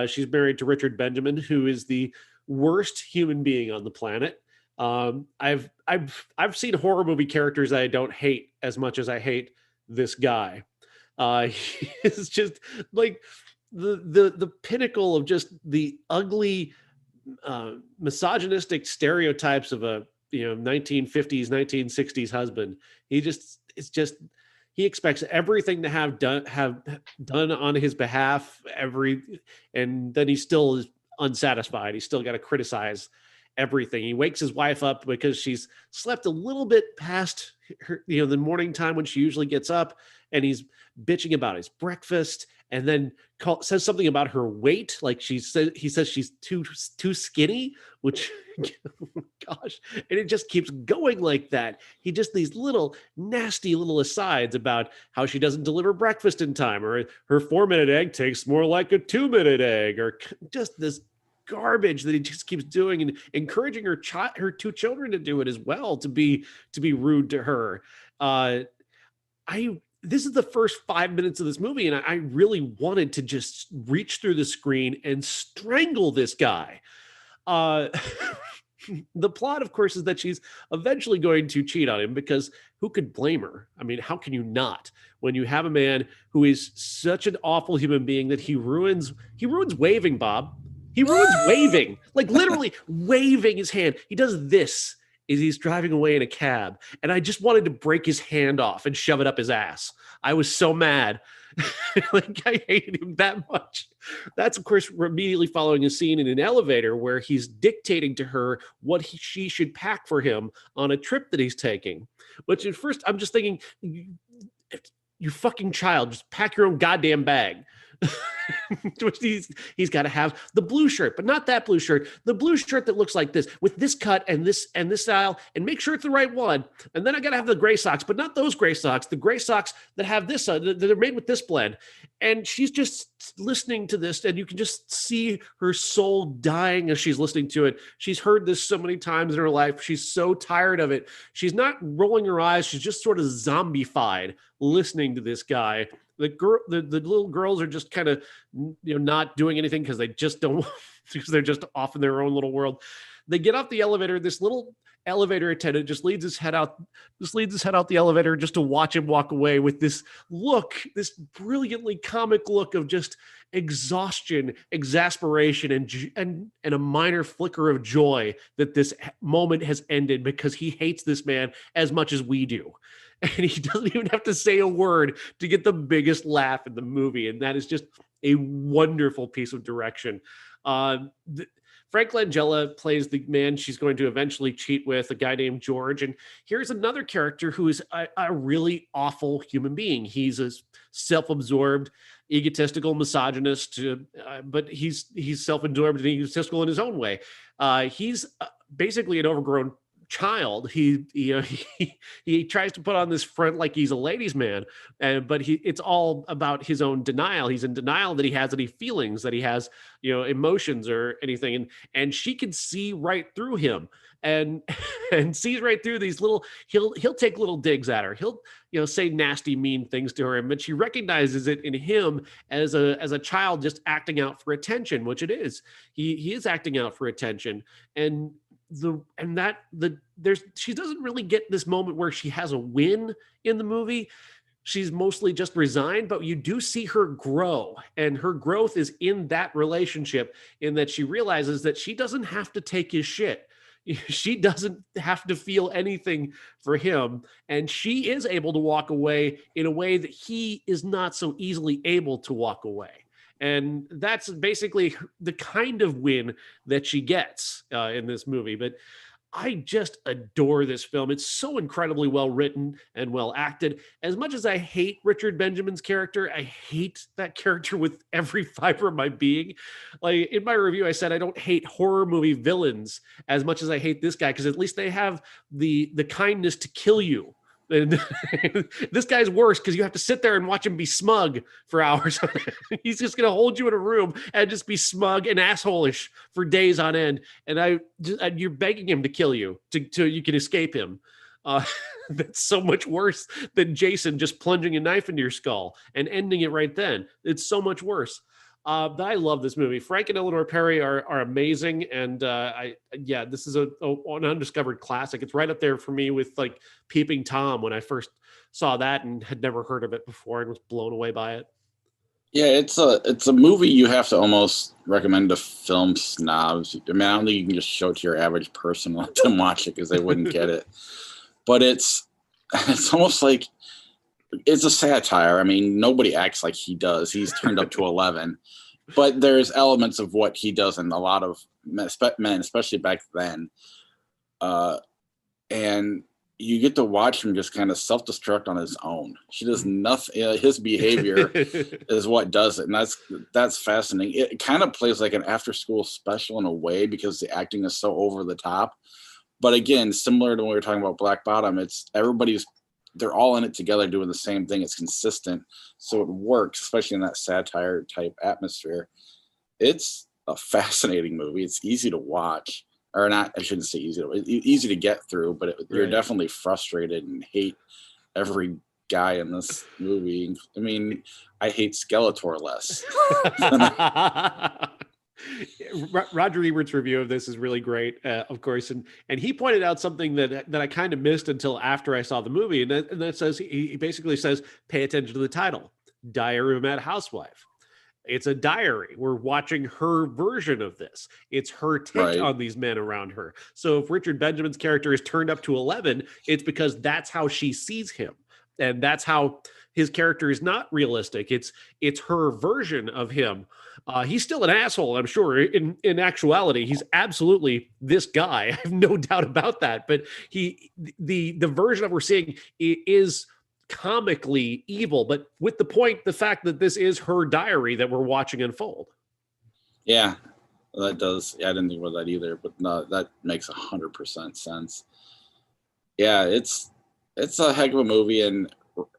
she's married to Richard Benjamin, who is the worst human being on the planet. I've seen horror movie characters that I don't hate as much as I hate this guy. He is just like the pinnacle of just the ugly misogynistic stereotypes of a 1950s 1960s husband. He expects everything to have done on his behalf, and then he still is unsatisfied. He's still got to criticize everything. He wakes his wife up because she's slept a little bit past her, the morning time when she usually gets up, and he's bitching about his breakfast, and then says something about her weight. Like he says she's too skinny, which, gosh, and it just keeps going like that. He just, these little nasty little asides about how she doesn't deliver breakfast in time, or her 4-minute egg tastes more like a 2-minute egg, or just this garbage that he just keeps doing, and encouraging her 2 children to do it as well, to be rude to her. this is the first 5 minutes of this movie, and I really wanted to just reach through the screen and strangle this guy. Uh, the plot, of course, is that she's eventually going to cheat on him, because who could blame her? I mean, how can you not, when you have a man who is such an awful human being that he ruins waving, Bob. He ruins waving, like literally waving his hand. He does this as he's driving away in a cab, and I just wanted to break his hand off and shove it up his ass. I was so mad. Like, I hated him that much. That's, of course, immediately following a scene in an elevator where he's dictating to her what she should pack for him on a trip that he's taking. Which at first I'm just thinking, you fucking child, just pack your own goddamn bag. He's got to have the blue shirt, but not that blue shirt. The blue shirt that looks like this, with this cut and this style, and make sure it's the right one. And then I got to have the gray socks, but not those gray socks. The gray socks that have this, that are made with this blend. And she's just listening to this, and you can just see her soul dying as she's listening to it. She's heard this so many times in her life. She's so tired of it. She's not rolling her eyes. She's just sort of zombified listening to this guy. The little girls are just kind of, not doing anything because they just don't, because they're just off in their own little world. They get off the elevator. This little elevator attendant just leads his head out the elevator just to watch him walk away with this brilliantly comic look of just exhaustion, exasperation, and a minor flicker of joy that this moment has ended, because he hates this man as much as we do. And he doesn't even have to say a word to get the biggest laugh in the movie. And that is just a wonderful piece of direction. Frank Langella plays the man she's going to eventually cheat with, a guy named George. And here's another character who is a really awful human being. He's a self-absorbed, egotistical misogynist, but he's self-absorbed and egotistical in his own way. He's basically an overgrown child. He tries to put on this front like he's a ladies' man, but it's all about his own denial. He's in denial that he has any feelings, that he has emotions or anything, and she can see right through him and sees right through these little. He'll take little digs at her. He'll say nasty, mean things to her, but she recognizes it in him as a child just acting out for attention, which it is. He is acting out for attention, and she doesn't really get this moment where she has a win in the movie. She's mostly just resigned, but you do see her grow, and her growth is in that relationship, in that she realizes that she doesn't have to take his shit. She doesn't have to feel anything for him, and she is able to walk away in a way that he is not so easily able to walk away. And that's basically the kind of win that she gets in this movie. But I just adore this film. It's so incredibly well written and well acted. As much as I hate Richard Benjamin's character, I hate that character with every fiber of my being. Like, in my review, I said I don't hate horror movie villains as much as I hate this guy, because at least they have the kindness to kill you. And this guy's worse because you have to sit there and watch him be smug for hours. He's just going to hold you in a room and just be smug and asshole-ish for days on end. And you're begging him to kill you to you can escape him. That's so much worse than Jason just plunging a knife into your skull and ending it right then. It's so much worse. I love this movie. Frank and Eleanor Perry are amazing, and this is an undiscovered classic. It's right up there for me with like Peeping Tom when I first saw that and had never heard of it before and was blown away by it. Yeah, it's a movie you have to almost recommend to film snobs. I mean, I don't think you can just show it to your average person and let them watch it because they wouldn't get it. But it's almost like it's a satire. I mean, nobody acts like he does. He's turned up to 11. But there's elements of what he does in a lot of men, especially back then. And you get to watch him just kind of self-destruct on his own. She does nothing. His behavior is what does it. And that's fascinating. It kind of plays like an after-school special in a way because the acting is so over the top. But again, similar to when we were talking about Black Bottom, they're all in it together doing the same thing. It's consistent. So it works, especially in that satire type atmosphere. It's a fascinating movie. It's easy to watch, or not. I shouldn't say easy to get through, but you're definitely frustrated and hate every guy in this movie. I mean, I hate Skeletor less. Roger Ebert's review of this is really great, of course, and he pointed out something that I kind of missed until after I saw the movie, and that says he basically says, pay attention to the title, Diary of a Mad Housewife. It's a diary. We're watching her version of this. It's her take on these men around her. So if Richard Benjamin's character is turned up to 11, it's because that's how she sees him, and that's how his character is not realistic. It's her version of him. He's still an asshole, I'm sure. In actuality, he's absolutely this guy. I have no doubt about that. But the version that we're seeing is comically evil, but with the fact that this is her diary that we're watching unfold. Yeah, that does. Yeah, I didn't think about that either, but no, that makes 100% sense. Yeah, it's a heck of a movie, and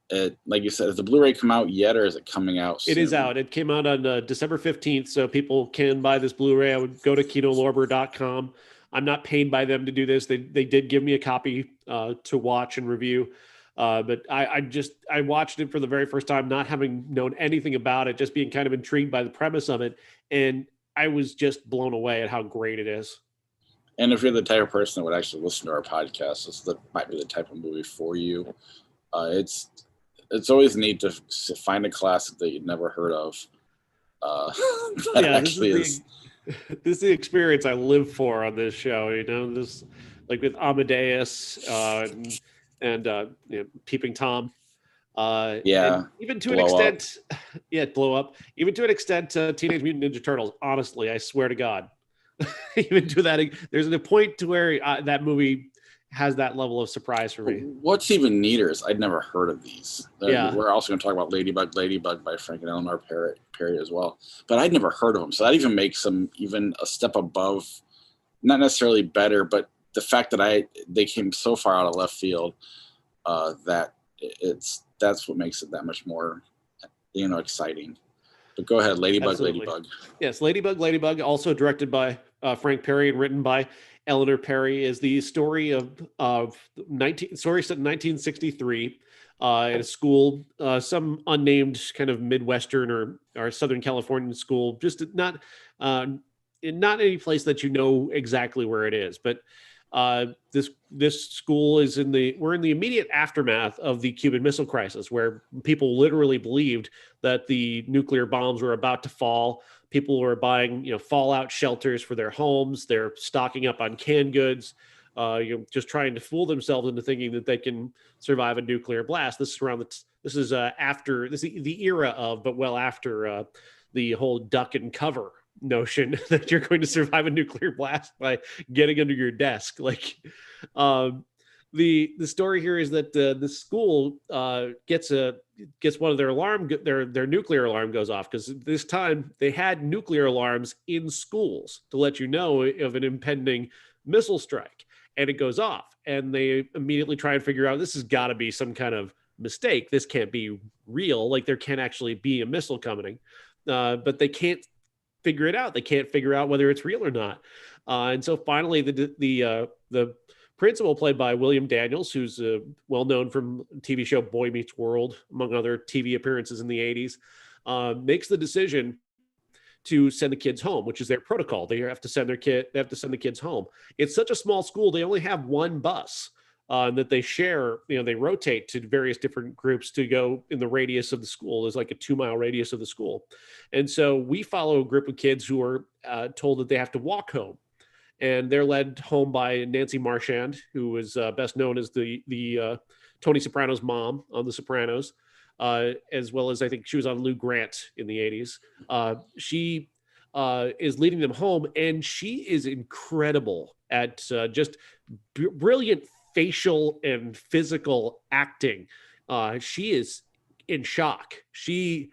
it, like you said, has the Blu-ray come out yet, or is it coming out soon? It is out. It came out on December 15th, so people can buy this Blu-ray. I would go to kinolorber.com. I'm not paid by them to do this. They did give me a copy to watch and review. But I watched it for the very first time, not having known anything about it, just being kind of intrigued by the premise of it. And I was just blown away at how great it is. And if you're the type of person that would actually listen to our podcast, this might be the type of movie for you. It's always neat to find a classic that you'd never heard of. This is the experience I live for on this show. You know, this like with Amadeus and Peeping Tom. Even to an extent, Blow Up. Even to an extent, Teenage Mutant Ninja Turtles. Honestly, I swear to God, even to that, there's a point to where that movie has that level of surprise for me. What's even neater is I'd never heard of these. Yeah. We're also going to talk about Ladybug by Frank and Eleanor Perry as well. But I'd never heard of them. So that even makes them even a step above, not necessarily better, but the fact that they came so far out of left field that that's what makes it that much more, exciting. But go ahead, Ladybug. Yes, Ladybug, also directed by Frank Perry and written by Eleanor Perry, is the story story set in 1963 at a school, some unnamed kind of Midwestern or Southern Californian school, just not any place that you know exactly where it is, but this school is we're in the immediate aftermath of the Cuban Missile Crisis, where people literally believed that the nuclear bombs were about to fall. People were buying, fallout shelters for their homes. They're stocking up on canned goods, just trying to fool themselves into thinking that they can survive a nuclear blast. This is after the era of, but well after the whole duck and cover notion that you're going to survive a nuclear blast by getting under your desk. Like, the story here is that the school gets one of their nuclear alarm goes off, because this time they had nuclear alarms in schools to let you know of an impending missile strike, and it goes off, and they immediately try and figure out, this has got to be some kind of mistake. This can't be real. Like, there can't actually be a missile coming, but they can't figure it out. They can't figure out whether it's real or not. And so finally the principal, played by William Daniels, who's well known from TV show Boy Meets World, among other TV appearances in the 80s, makes the decision to send the kids home, which is their protocol. They have to send the kids home. It's such a small school, they only have one bus that they share. They rotate to various different groups to go in the radius of the school. There's like a 2-mile radius of the school. And so we follow a group of kids who are told that they have to walk home. And they're led home by Nancy Marchand, who is best known as the Tony Soprano's mom on The Sopranos, as well as I think she was on Lou Grant in the 80s. She is leading them home, and she is incredible at just brilliant facial and physical acting. She is in shock. She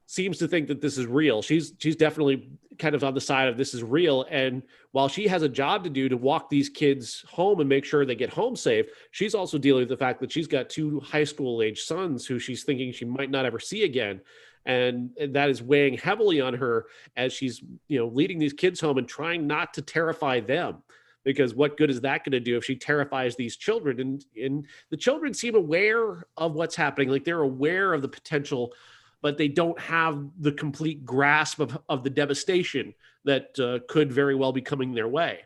seems to think that this is real. She's definitely kind of on the side of this is real. And while she has a job to do to walk these kids home and make sure they get home safe, she's also dealing with the fact that she's got 2 high school age sons who she's thinking she might not ever see again. And that is weighing heavily on her as she's, leading these kids home and trying not to terrify them. because what good is that going to do if she terrifies these children? And the children seem aware of what's happening. Like they're aware of the potential, but they don't have the complete grasp of the devastation that could very well be coming their way.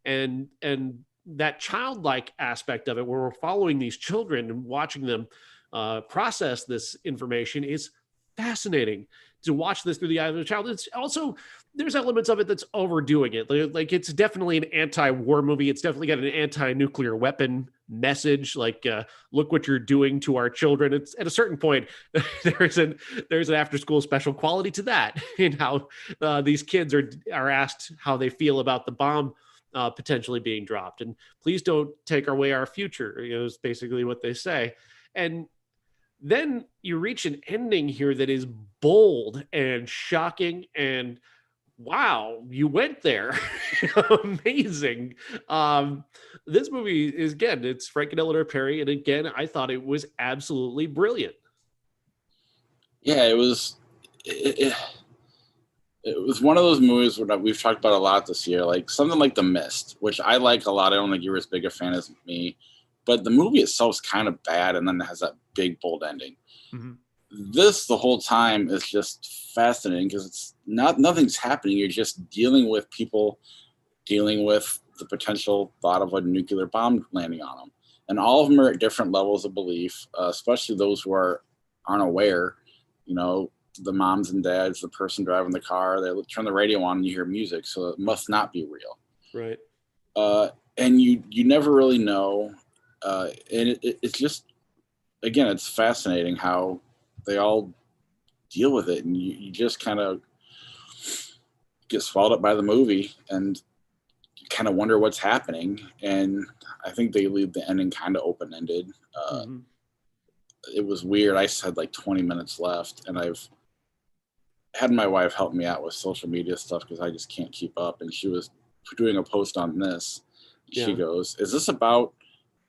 And that childlike aspect of it, where we're following these children and watching them process this information, is fascinating to watch this through the eye of a child. It's also, there's elements of it that's overdoing it. Like it's definitely an anti-war movie. It's definitely got an anti-nuclear weapon message. Like, look what you're doing to our children. It's at a certain point, there's an after-school special quality to that, in how these kids are asked how they feel about the bomb potentially being dropped. And please don't take away our future, is basically what they say. And then you reach an ending here that is bold and shocking, and wow, you went there. Amazing. This movie is, again, it's Frank and Eleanor Perry, and again, I thought it was absolutely brilliant. Yeah, it was one of those movies that we've talked about a lot this year, like something like The Mist, which I like a lot. I don't think you're as big a fan as me, but the movie itself is kind of bad, and then it has that big, bold ending. Mm-hmm. This, the whole time, is just fascinating because it's nothing's happening. You're just dealing with people dealing with the potential thought of a nuclear bomb landing on them. And all of them are at different levels of belief, especially those who aren't aware. The moms and dads, the person driving the car, they turn the radio on and you hear music, so it must not be real. Right. And you never really know. And it's just, again, it's fascinating how they all deal with it, and you just kind of get swallowed up by the movie and kind of wonder what's happening. And I think they leave the ending kind of open-ended. It was weird. I had like 20 minutes left, and I've had my wife help me out with social media stuff because I just can't keep up. And she was doing a post on this. Yeah. She goes, "Is this about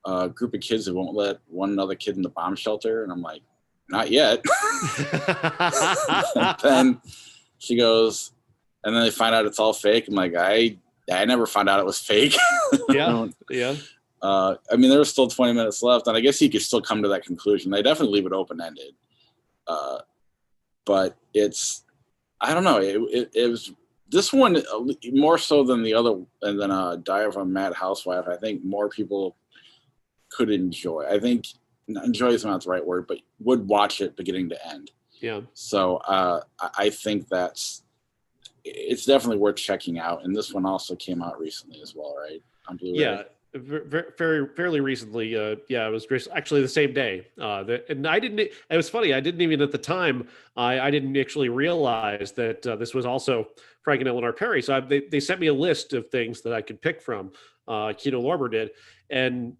a group of kids who won't let one other kid in the bomb shelter?" And I'm like, "Not yet." Then she goes, and then they find out it's all fake. I'm like, I never found out it was fake. Yeah. Yeah. I mean, there was still 20 minutes left, and I guess you could still come to that conclusion. They definitely leave it open-ended. But I don't know. It was this one more so than the other, and then Diary of a Mad Housewife. I think more people could enjoy. I think enjoy is not the right word, but would watch it beginning to end. Yeah. So I think it's definitely worth checking out. And this one also came out recently as well, right? On Blu-ray. Yeah. Fairly recently. It was actually the same day. And I didn't, it was funny. I didn't even at the time, I didn't actually realize that this was also Frank and Eleanor Perry. So they sent me a list of things that I could pick from. Kino Lorber did. And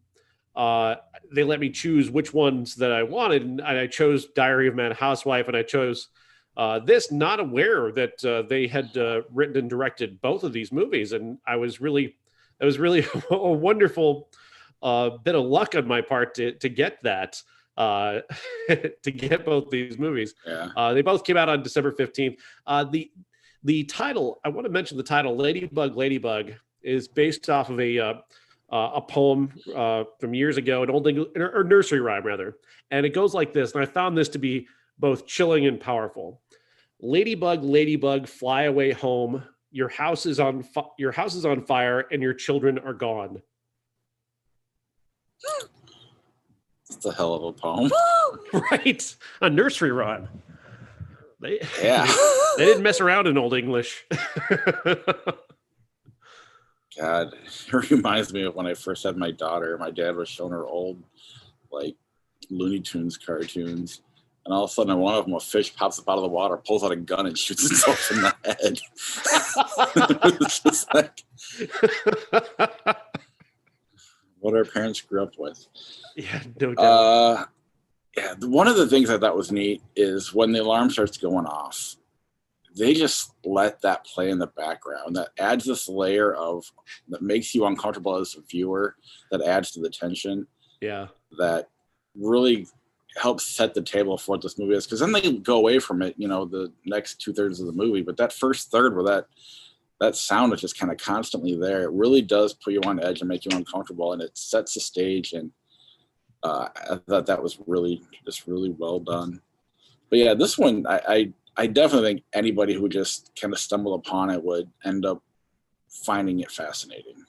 they let me choose which ones that I wanted. And I chose Diary of a Mad Housewife, and I chose this, not aware that they had written and directed both of these movies. And it was really a wonderful bit of luck on my part to get that, to get both these movies. Yeah. They both came out on December 15th. The title, I want to mention the title, Ladybug, Ladybug, is based off of a poem from years ago, an old English, or nursery rhyme rather. And it goes like this, and I found this to be both chilling and powerful. Ladybug, ladybug, fly away home. Your house is on fire, and your children are gone. It's a hell of a poem. Right, a nursery rhyme. They didn't mess around in Old English. God, it reminds me of when I first had my daughter. My dad was showing her old, like, Looney Tunes cartoons. And all of a sudden, one of them, a fish pops up out of the water, pulls out a gun, and shoots itself in the head. It's just like what our parents grew up with. Yeah, no doubt. One of the things I thought was neat is when the alarm starts going off, they just let that play in the background. That adds this layer that makes you uncomfortable as a viewer, that adds to the tension. Yeah. That really helps set the table for what this movie is, because then they go away from it, the next 2/3 of the movie. But that first third where that sound is just kind of constantly there. It really does put you on edge and make you uncomfortable, and it sets the stage. And I thought that was really well done. But yeah, this one, I definitely think anybody who just kind of stumbled upon it would end up finding it fascinating.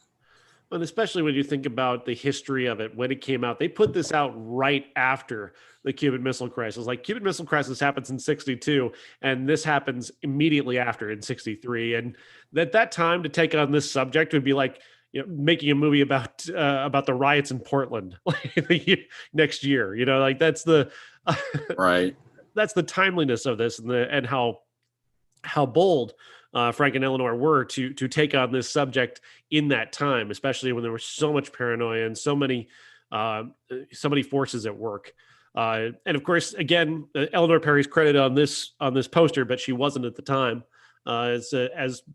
And especially when you think about the history of it, when it came out, they put this out right after the Cuban Missile Crisis. Like, Cuban Missile Crisis happens in 62, and this happens immediately after in 63. And at that time to take on this subject would be like, making a movie about the riots in Portland next year. Like, that's the right. That's the timeliness of this, and how bold Frank and Eleanor were to take on this subject in that time, especially when there was so much paranoia and so many forces at work. And of course, again, Eleanor Perry's credit on this poster, but she wasn't at the time, as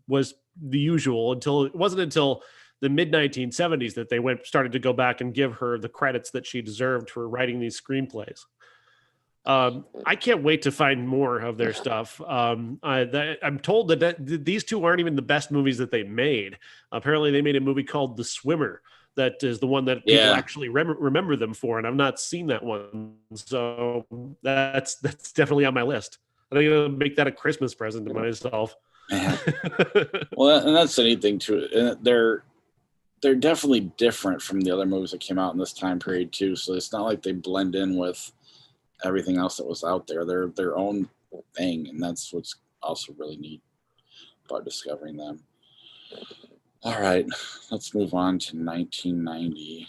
was the usual, until it wasn't until the mid 1970s that they started to go back and give her the credits that she deserved for writing these screenplays. I can't wait to find more of their stuff. I'm told that these two aren't even the best movies that they made. Apparently, they made a movie called The Swimmer. That is the one that people actually remember them for, and I've not seen that one. So that's definitely on my list. I think I'll make that a Christmas present to myself. Well, and that's anything too. And they're definitely different from the other movies that came out in this time period too. So it's not like they blend in with everything else that was out there. They're their own thing, and that's what's also really neat about discovering them. All right, let's move on to 1990,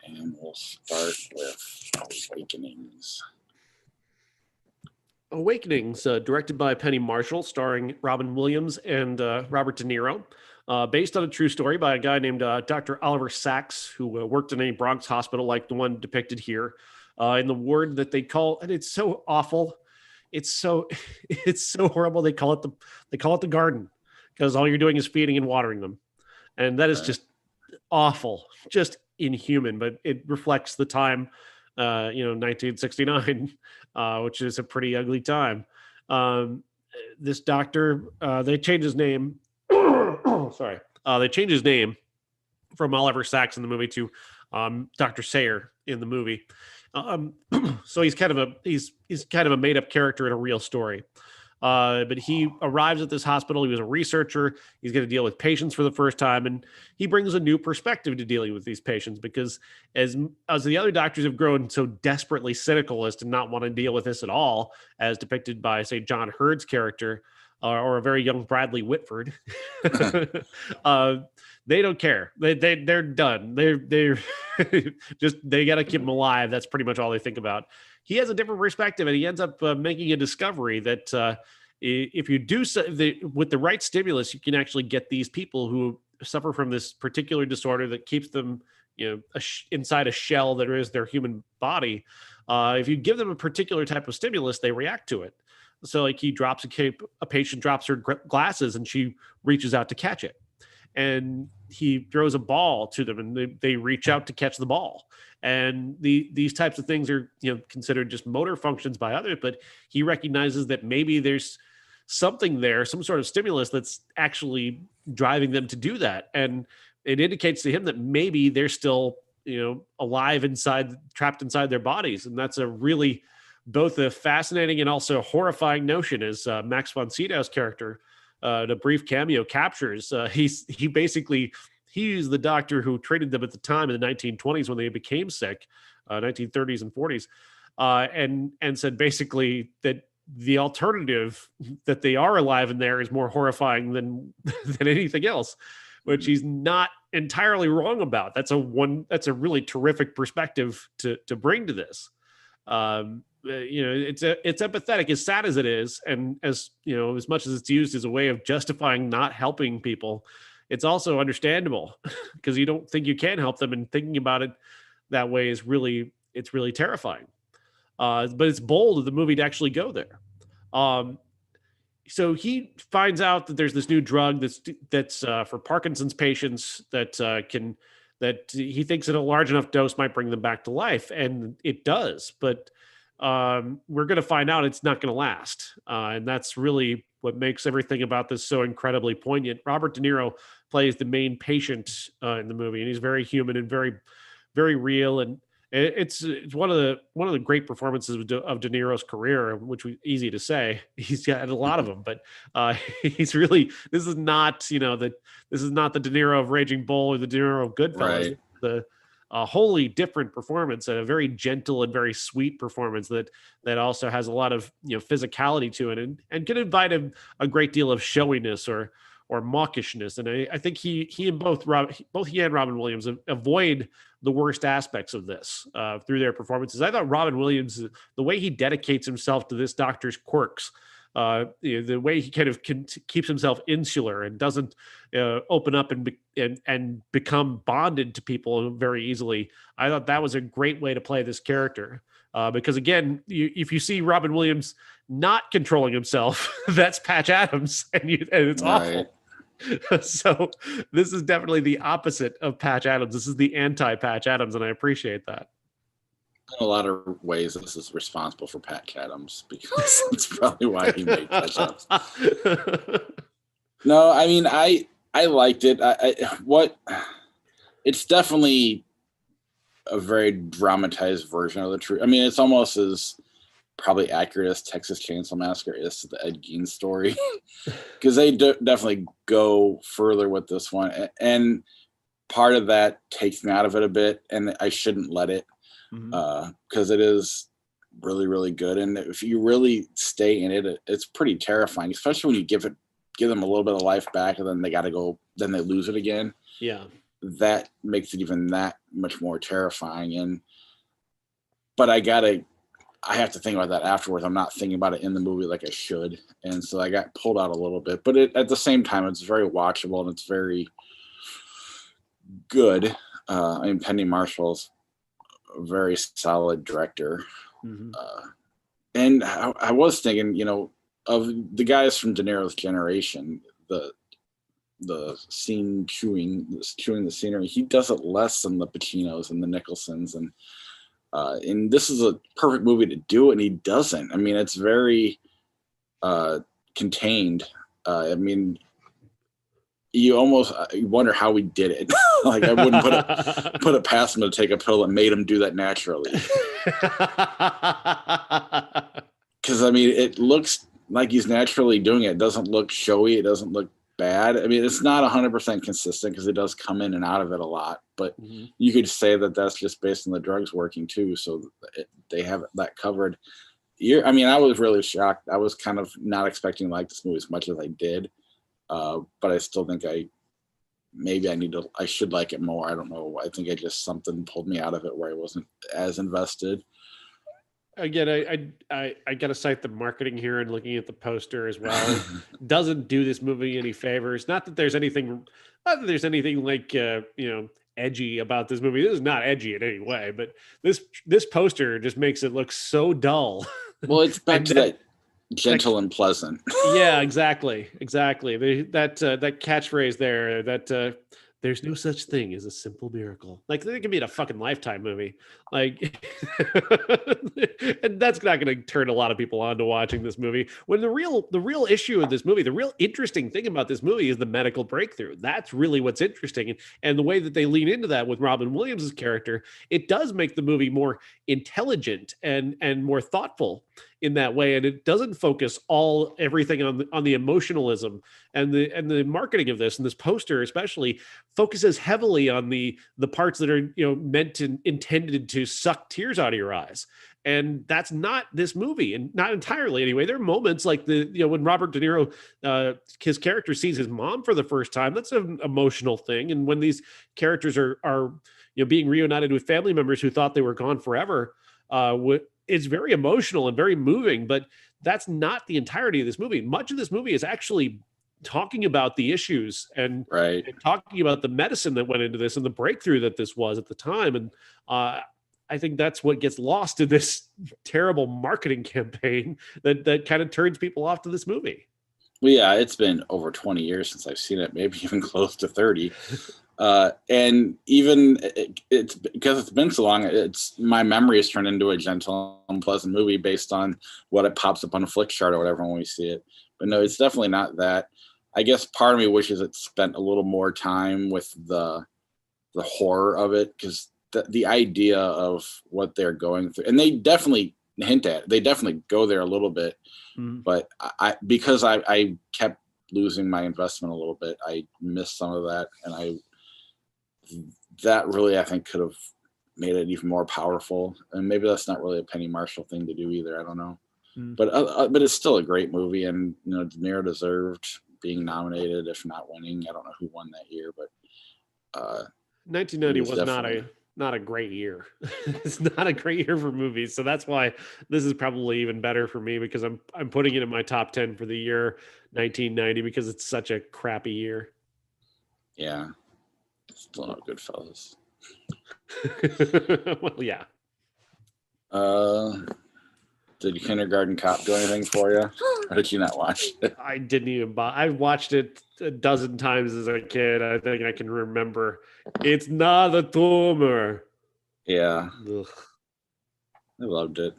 and we'll start with Awakenings. Awakenings, directed by Penny Marshall, starring Robin Williams and Robert De Niro. Based on a true story by a guy named Dr. Oliver Sacks, who worked in a Bronx hospital like the one depicted here. In the ward that they call, and it's so awful, it's so horrible. They call it the garden, because all you're doing is feeding and watering them, and that is just awful, just inhuman. But it reflects the time, 1969, which is a pretty ugly time. This doctor, they changed his name. Sorry, they changed his name from Oliver Sacks in the movie to Dr. Sayer in the movie. So he's kind of a made up character in a real story. But he arrives at this hospital. He was a researcher. He's going to deal with patients for the first time, and he brings a new perspective to dealing with these patients, because as the other doctors have grown so desperately cynical as to not want to deal with this at all, as depicted by, say, John Hurd's character, or a very young Bradley Whitford. They don't care. They're done. They're just, they got to keep them alive. That's pretty much all they think about. He has a different perspective, and he ends up making a discovery that if you do with the right stimulus, you can actually get these people who suffer from this particular disorder that keeps them, inside a shell that is their human body. If you give them a particular type of stimulus, they react to it. So, like, a patient drops her glasses, and she reaches out to catch it, and he throws a ball to them, and they reach out to catch the ball. And these types of things are, considered just motor functions by others, but he recognizes that maybe there's something there, some sort of stimulus that's actually driving them to do that. And it indicates to him that maybe they're still, alive trapped inside their bodies. And that's a really both a fascinating and also horrifying notion, as Max von Sydow's character, the brief cameo, captures. He's the doctor who treated them at the time in the 1920s when they became sick, 1930s and 40s, and said basically that the alternative, that they are alive in there, is more horrifying than anything else, which he's not entirely wrong about. That's a really terrific perspective to bring to this. It's empathetic, as sad as it is, and as as much as it's used as a way of justifying not helping people, it's also understandable, because you don't think you can help them, and thinking about it that way is really terrifying. But it's bold of the movie to actually go there. So he finds out that there's this new drug that's for Parkinson's patients that he thinks that a large enough dose might bring them back to life, and it does. But we're going to find out it's not going to last, and that's really what makes everything about this so incredibly poignant. Robert De Niro plays the main patient in the movie, and he's very human and very, very real. And it's one of the great performances of De Niro's career, which was easy to say. He's got a lot of them, but he's really, this is not the De Niro of Raging Bull or the De Niro of Goodfellas. Right. The a wholly different performance, and a very gentle and very sweet performance that also has a lot of physicality to it, and can invite a great deal of showiness or mawkishness. And I think he and both he and Robin Williams avoid the worst aspects of this through their performances. I thought Robin Williams, the way he dedicates himself to this doctor's quirks, the way he kind of keeps himself insular and doesn't open up and become bonded to people very easily. I thought that was a great way to play this character. Because again, if you see Robin Williams not controlling himself, that's Patch Adams, and it's awful. So this is definitely the opposite of Patch Adams. This is the anti-Patch Adams, and I appreciate that. In a lot of ways, this is responsible for Patch Adams, because that's probably why he made Patch Adams. No, I mean, I liked it. It's definitely a very dramatized version of the truth. I mean, it's almost as probably accurate as Texas Chainsaw Massacre is to the Ed Gein story, because they definitely go further with this one, and part of that takes me out of it a bit, and I shouldn't let it, because it is really, really good. And if you really stay in it, it's pretty terrifying, especially when you give them a little bit of life back, and then then they lose it again. Yeah, that makes it even that much more terrifying. But I have to think about that afterwards. I'm not thinking about it in the movie like I should. And so I got pulled out a little bit, but at the same time, it's very watchable and it's very good. I mean, Penny Marshall's a very solid director. And I was thinking, of the guys from De Niro's generation, the scene chewing the scenery, he does it less than the Pacinos and the Nicholsons, and this is a perfect movie to do it, and he doesn't. I mean, it's very contained. I mean, you almost wonder how he did it. Like, I wouldn't put it past him to take a pill that made him do that naturally. Because I mean, it looks like he's naturally doing it. It doesn't look showy. It doesn't look bad. I mean, it's not 100% consistent, because it does come in and out of it a lot, but you could say that that's just based on the drugs working too. So they have that covered. I mean, I was really shocked. I was kind of not expecting to like this movie as much as I did. But I still think I should like it more. I don't know. I think something pulled me out of it where I wasn't as invested. Again, I got to cite the marketing here, and looking at the poster as well, doesn't do this movie any favors. Not that there's anything like edgy about this movie. This is not edgy in any way, but this poster just makes it look so dull. Well, it's back to that gentle and pleasant. Yeah, exactly. That catchphrase there, that there's no such thing as a simple miracle. Like, they could be in a fucking Lifetime movie. Like, and that's not going to turn a lot of people on to watching this movie. When the real issue of this movie, the real interesting thing about this movie is the medical breakthrough. That's really what's interesting. And the way that they lean into that with Robin Williams' character, it does make the movie more intelligent and more thoughtful in that way, and it doesn't focus everything on the emotionalism, and the marketing of this, and this poster especially focuses heavily on the parts that are intended to suck tears out of your eyes, and that's not this movie, and not entirely anyway. There are moments like when Robert De Niro, his character sees his mom for the first time. That's an emotional thing, and when these characters are being reunited with family members who thought they were gone forever, it's very emotional and very moving, but that's not the entirety of this movie. Much of this movie is actually talking about the issues and talking about the medicine that went into this and the breakthrough that this was at the time. And I think that's what gets lost in this terrible marketing campaign that kind of turns people off to this movie. Well, yeah, it's been over 20 years since I've seen it, maybe even close to 30. And even it's because it's been so long, my memory has turned into a gentle and pleasant movie based on what it pops up on a Flickchart or whatever when we see it. But no, it's definitely not that. I guess part of me wishes it spent a little more time with the horror of it, because the idea of what they're going through, and they definitely hint at it. They definitely go there a little bit, but because I kept losing my investment a little bit, I missed some of that, and that really I think could have made it even more powerful. And maybe that's not really a Penny Marshall thing to do either. I don't know, but it's still a great movie, and De Niro deserved being nominated, if not winning. I don't know who won that year, but 1990 was not a great year. It's not a great year for movies, so that's why this is probably even better for me, because I'm putting it in my top 10 for the year 1990 because it's such a crappy year. Yeah, still not Goodfellas. Well, yeah. Did Kindergarten Cop do anything for you, or did you not watch it? I didn't even buy. I watched it a dozen times as a kid. I think I can remember. It's not a tumor. Yeah, Ugh. I loved it.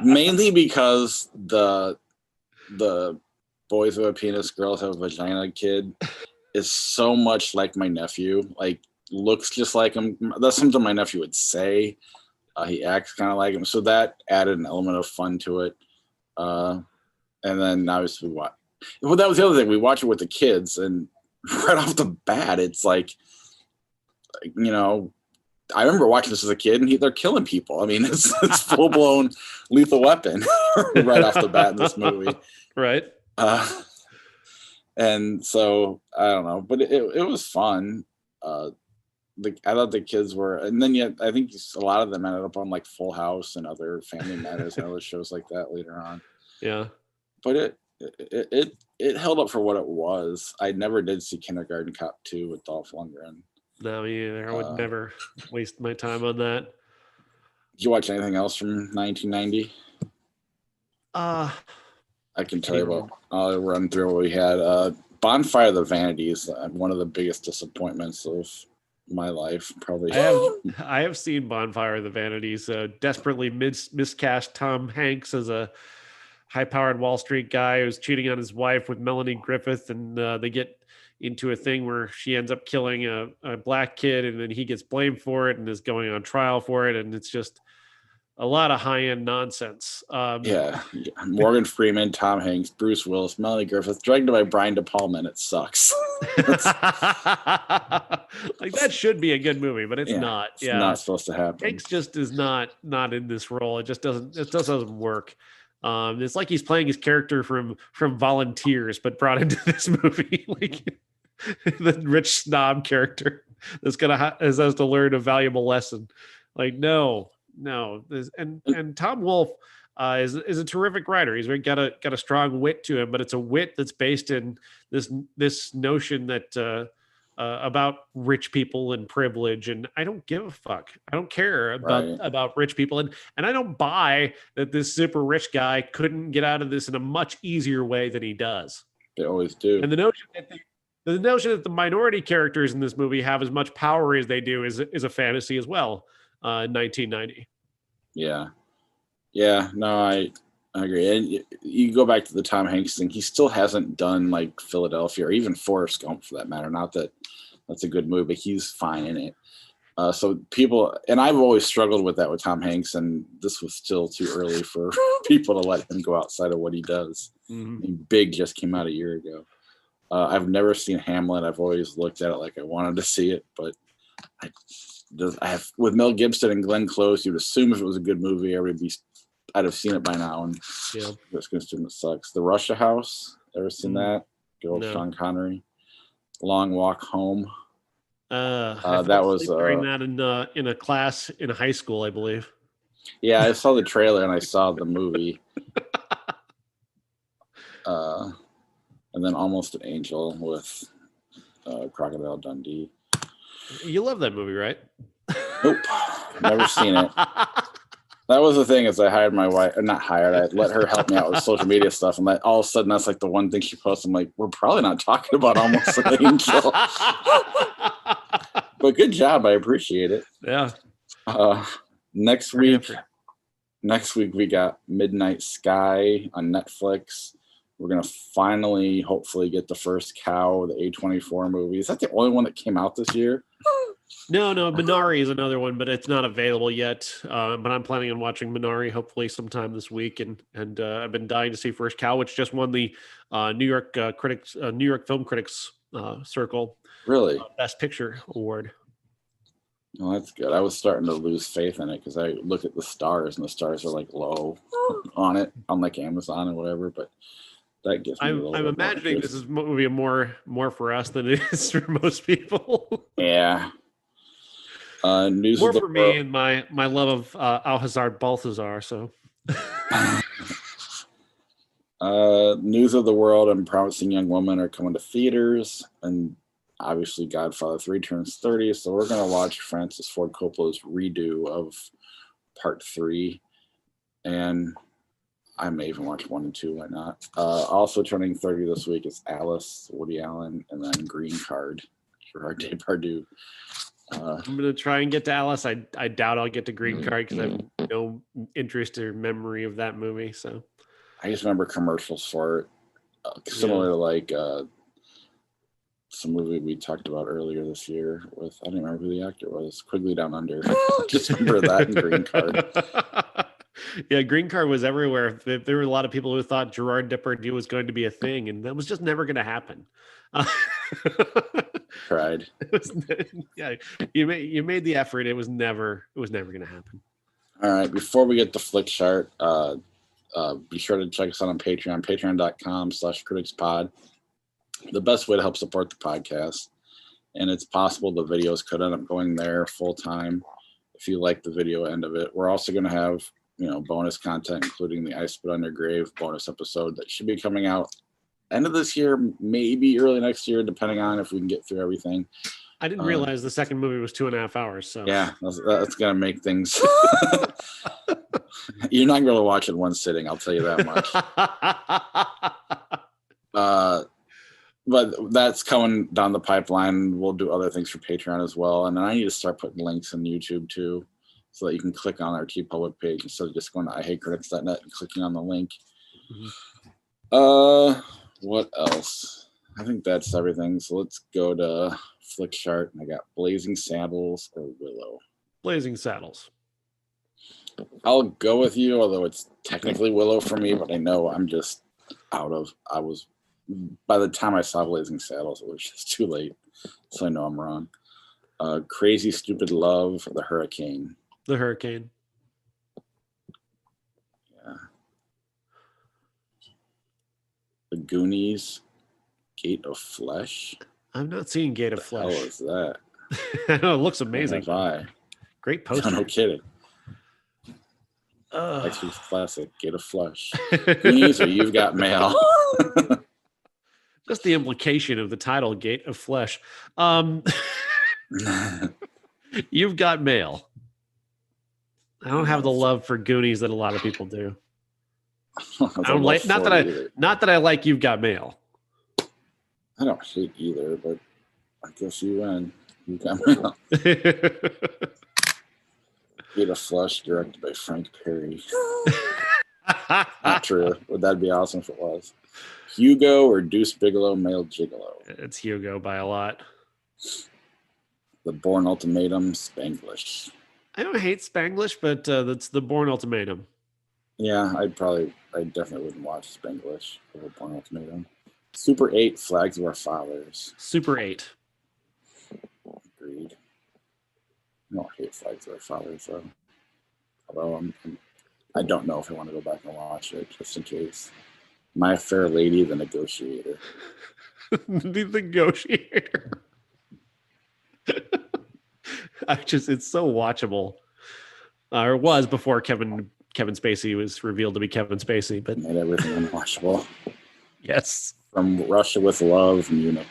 Mainly because the boys have a penis, girls have a vagina kid is so much like my nephew. Like, looks just like him. That's something my nephew would say. He acts kind of like him, so that added an element of fun to it. And then obviously that was the other thing. We watch it with the kids, and right off the bat, it's like, I remember watching this as a kid, and they're killing people. I mean, it's full blown Lethal Weapon right off the bat in this movie, right? And so I don't know, but it was fun. I thought the kids were, and then yet I think a lot of them ended up on like Full House and other Family Matters and other shows like that later on. Yeah, but it held up for what it was. I never did see Kindergarten Cop 2 with Dolph Lundgren. No, me either. I would never waste my time on that. Did you watch anything else from 1990? I can tell you about. I'll run through what we had. Bonfire of the Vanities, one of the biggest disappointments of my life, probably. I have seen Bonfire of the Vanities. Desperately miscast Tom Hanks as a high-powered Wall Street guy who's cheating on his wife with Melanie Griffith, and they get into a thing where she ends up killing a black kid, and then he gets blamed for it and is going on trial for it, and it's just a lot of high-end nonsense. Yeah. Morgan Freeman, Tom Hanks, Bruce Willis, Melanie Griffith, directed by Brian De Palma, and it sucks. Like, that should be a good movie, but it's not. It's not supposed to happen. Hanks just is not in this role. It just doesn't work. It's like he's playing his character from Volunteers, but brought into this movie, like the rich snob character that's has to learn a valuable lesson. Like, no. And Tom Wolfe is a terrific writer. He's got a strong wit to him, but it's a wit that's based in this notion that about rich people and privilege, and I don't give a fuck. I don't care about rich people, and I don't buy that this super rich guy couldn't get out of this in a much easier way than he does. They always do. And the notion that the minority characters in this movie have as much power as they do is a fantasy as well. 1990. Yeah. No, I agree. And you go back to the Tom Hanks thing. He still hasn't done like Philadelphia or even Forrest Gump, for that matter. Not that that's a good movie, but he's fine in it. So people, and I've always struggled with that with Tom Hanks, and this was still too early for people to let him go outside of what he does. Mm-hmm. I mean, Big just came out a year ago. I've never seen Hamlet. I've always looked at it like I wanted to see it, but I have, with Mel Gibson and Glenn Close, you'd assume if it was a good movie, I'd have seen it by now, and just gonna assume it sucks. The Russia House, ever seen that? Good old Sean Connery. Long Walk Home. That was during that in a class in high school, I believe. Yeah, I saw the trailer and I saw the movie. And then Almost an Angel with Crocodile Dundee. You love that movie, right? Nope, never seen it. That was the thing, is I hired my wife, not hired, I let her help me out with social media stuff, and all of a sudden that's like the one thing she posts. I'm like, we're probably not talking about Almost an Angel. But good job, I appreciate it. Yeah. Next week Next week we got Midnight Sky on Netflix. We're gonna finally, hopefully, get the first Cow, the A24 movie. Is that the only one that came out this year? No, Minari is another one, but it's not available yet. But I'm planning on watching Minari hopefully sometime this week, and I've been dying to see First Cow, which just won the New York Film Critics Circle Really? Best Picture award. Well, that's good. I was starting to lose faith in it because I look at the stars and the stars are like low on it, on like Amazon or whatever. But that gives me. I'm imagining this is movie more for us than it is for most people. Yeah. News more of the for me and my love of Alhazard Balthazar. So. News of the World and Promising Young Woman are coming to theaters, and obviously Godfather 3 turns 30, so we're going to watch Francis Ford Coppola's redo of Part 3, and I may even watch 1 and 2, why not? Also turning 30 this week is Alice, Woody Allen, and then Green Card, Gerard Depardieu. I'm going to try and get to Alice. I doubt I'll get to Green Card because I have no interest or memory of that movie, so. I just remember commercials for it, similar to like some movie we talked about earlier this year with, I don't remember who the actor was, Quigley Down Under. Just remember that and Green Card. Yeah, Green Card was everywhere. There were a lot of people who thought Gerard Depardieu was going to be a thing, and that was just never going to happen. Tried. Yeah, you made the effort. It was never going to happen. All right, before we get to Flick Chart, be sure to check us out on Patreon, patreon.com/criticspod. The best way to help support the podcast. And it's possible the videos could end up going there full time if you like the video end of it. We're also going to have, bonus content, including the I Spit on Your Grave bonus episode that should be coming out end of this year, maybe early next year, depending on if we can get through everything. I didn't realize the second movie was 2.5 hours. So yeah, that's going to make things. You're not going to watch it in one sitting, I'll tell you that much. But that's coming down the pipeline. We'll do other things for Patreon as well. And then I need to start putting links on YouTube too, so that you can click on our TeePublic page instead of just going to IHateCritics.net and clicking on the link. Mm-hmm. What else? I think that's everything. So let's go to Flick Chart. I got Blazing Saddles or Willow. Blazing Saddles. I'll go with you, although it's technically Willow for me, but I know I'm just by the time I saw Blazing Saddles, it was just too late. So I know I'm wrong. Crazy Stupid Love, The Hurricane. The Hurricane. Yeah. The Goonies, Gate of Flesh. I've not seen Gate of Flesh. What the hell is that? I know, it looks amazing. Great poster. No kidding. Next week's classic, Gate of Flesh. Goonies or You've Got Mail. Just the implication of the title, Gate of Flesh. You've Got Mail. I don't have the love for Goonies that a lot of people do. I don't like, not that I like You've Got Mail. I don't hate either, but I guess you win. You've Got Mail. Gate of Flesh, directed by Frank Perry. Not true. Would that be awesome if it was? Hugo or Deuce Bigalow, Male Gigolo? It's Hugo by a lot. The Bourne Ultimatum, Spanglish. I don't hate Spanglish, but that's the Bourne Ultimatum. Yeah, I definitely wouldn't watch Spanglish over Bourne Ultimatum. Super 8, Flags of Our Fathers. Super 8. Agreed. I don't hate Flags of Our Fathers, though. Although I don't know if I want to go back and watch it, just in case. My Fair Lady, The Negotiator. The Negotiator. It's so watchable. Or was before Kevin Spacey was revealed to be Kevin Spacey, but made everything unwatchable. Yes. From Russia with Love, Munich.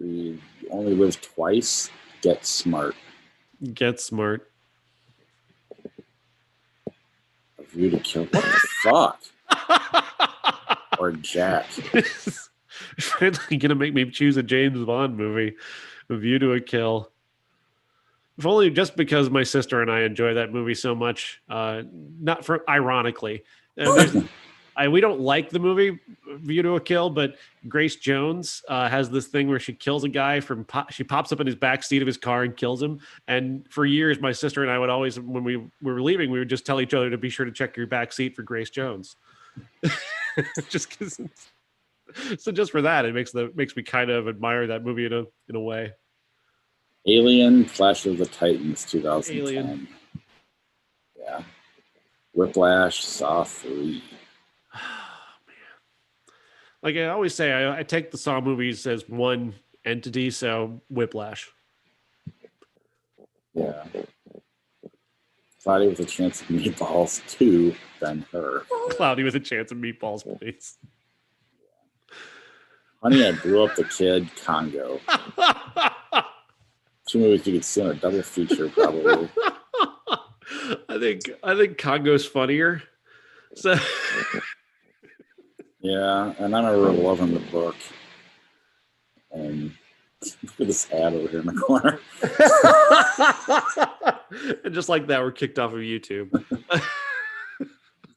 We Only Live Twice. Get Smart. A View to Kill. What the fuck? Or Jack. Finally gonna make me choose a James Bond movie. A View to a Kill. If only just because my sister and I enjoy that movie so much. Not for ironically, we don't like the movie View to a Kill, but Grace Jones has this thing where she kills a guy she pops up in his back seat of his car and kills him. And for years, my sister and I would always, when we were leaving, we would just tell each other to be sure to check your back seat for Grace Jones. Just because. So just for that, it makes me kind of admire that movie in a way. Alien, Clash of the Titans, 2010. Alien. Yeah. Whiplash, Saw 3. Oh, man. Like I always say, I take the Saw movies as one entity, so Whiplash. Yeah. Cloudy with a Chance of Meatballs 2, Ben-Hur. Cloudy with a Chance of Meatballs, please. Honey, I Blew Up the Kid, Congo. 2 movies you could see on a double feature, probably. I think Congo's funnier. So yeah, and I remember loving the book. And look at this ad over here in the corner. And just like that, we're kicked off of YouTube.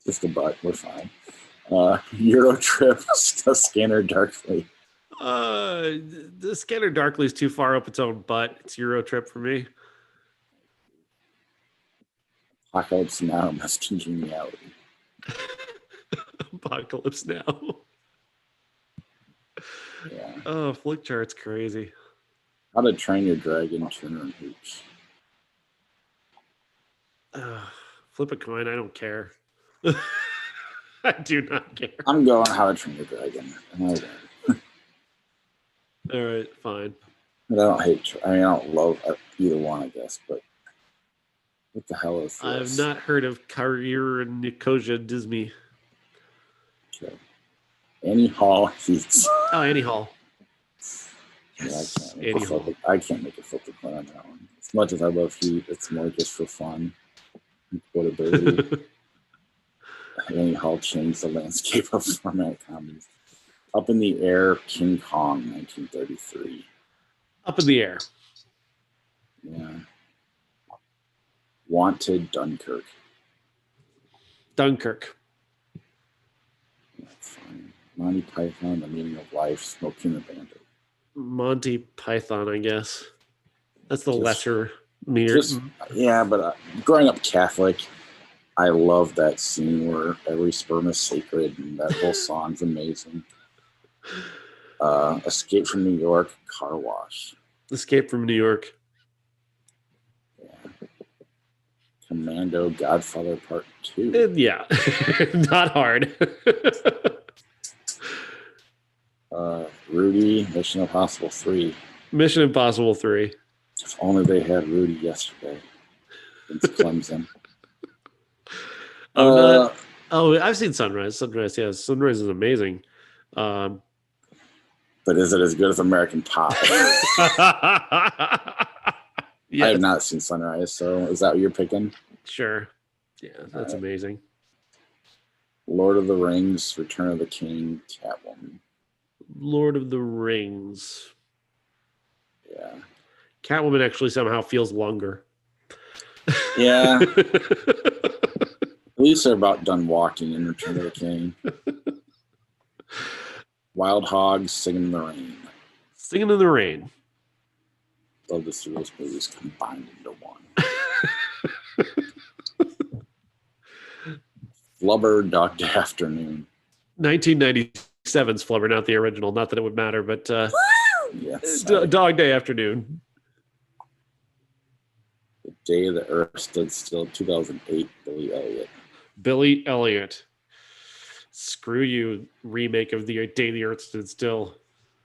Just a butt, we're fine. Euro Trip, Scanner Darkly. The Scanner Darkly is too far up its own butt. It's Euro Trip for me. Apocalypse Now, Must Congeniality. Apocalypse Now. Yeah. Oh, Flick Chart's crazy. How to Train Your Dragon, Turner and Hooch. Flip a coin. I don't care. I do not care. I'm going How to Train Your Dragon. All right, fine. But I don't hate. I don't love either one, I guess. But what the hell is this? I've not heard of Career and Nicosia Disney. Okay. Annie Hall Heats. Oh, Annie Hall. Yes, yeah, I can't make a flip the coin on that one. As much as I love Heat, it's more just for fun and quotability. Annie Hall changed the landscape of romantic comedies. Up in the Air, King Kong, 1933. Up in the Air. Yeah. Wanted, Dunkirk. Dunkirk. That's fine. Monty Python, The Meaning of Life, Smoking the Bandit. Monty Python, I guess. That's the lesser meter. Yeah, but growing up Catholic, I love that scene where every sperm is sacred, and that whole song's amazing. Escape from New York, Car Wash. Escape from New York. Yeah. Commando, Godfather Part 2. Yeah, not hard. Rudy, Mission Impossible 3. Mission Impossible 3. If only they had Rudy yesterday against Clemson. I've seen Sunrise. Sunrise, yes. Sunrise is amazing. But is it as good as American Pie? Yes. I have not seen Sunrise, so is that what you're picking? Sure. Yeah, that's amazing. Lord of the Rings, Return of the King, Catwoman. Lord of the Rings. Yeah. Catwoman actually somehow feels longer. Yeah. At least they're about done walking in Return of the King. Wild Hogs, Singing in the Rain. Singing in the Rain. Love to see those movies combined into one. Flubber, Dog Day Afternoon. 1997's Flubber, not the original. Not that it would matter, but yes, Dog Day Afternoon. The Day the Earth Stood Still, 2008, Billy Elliot. Billy Elliot. Screw you, remake of The Day the Earth Stood Still.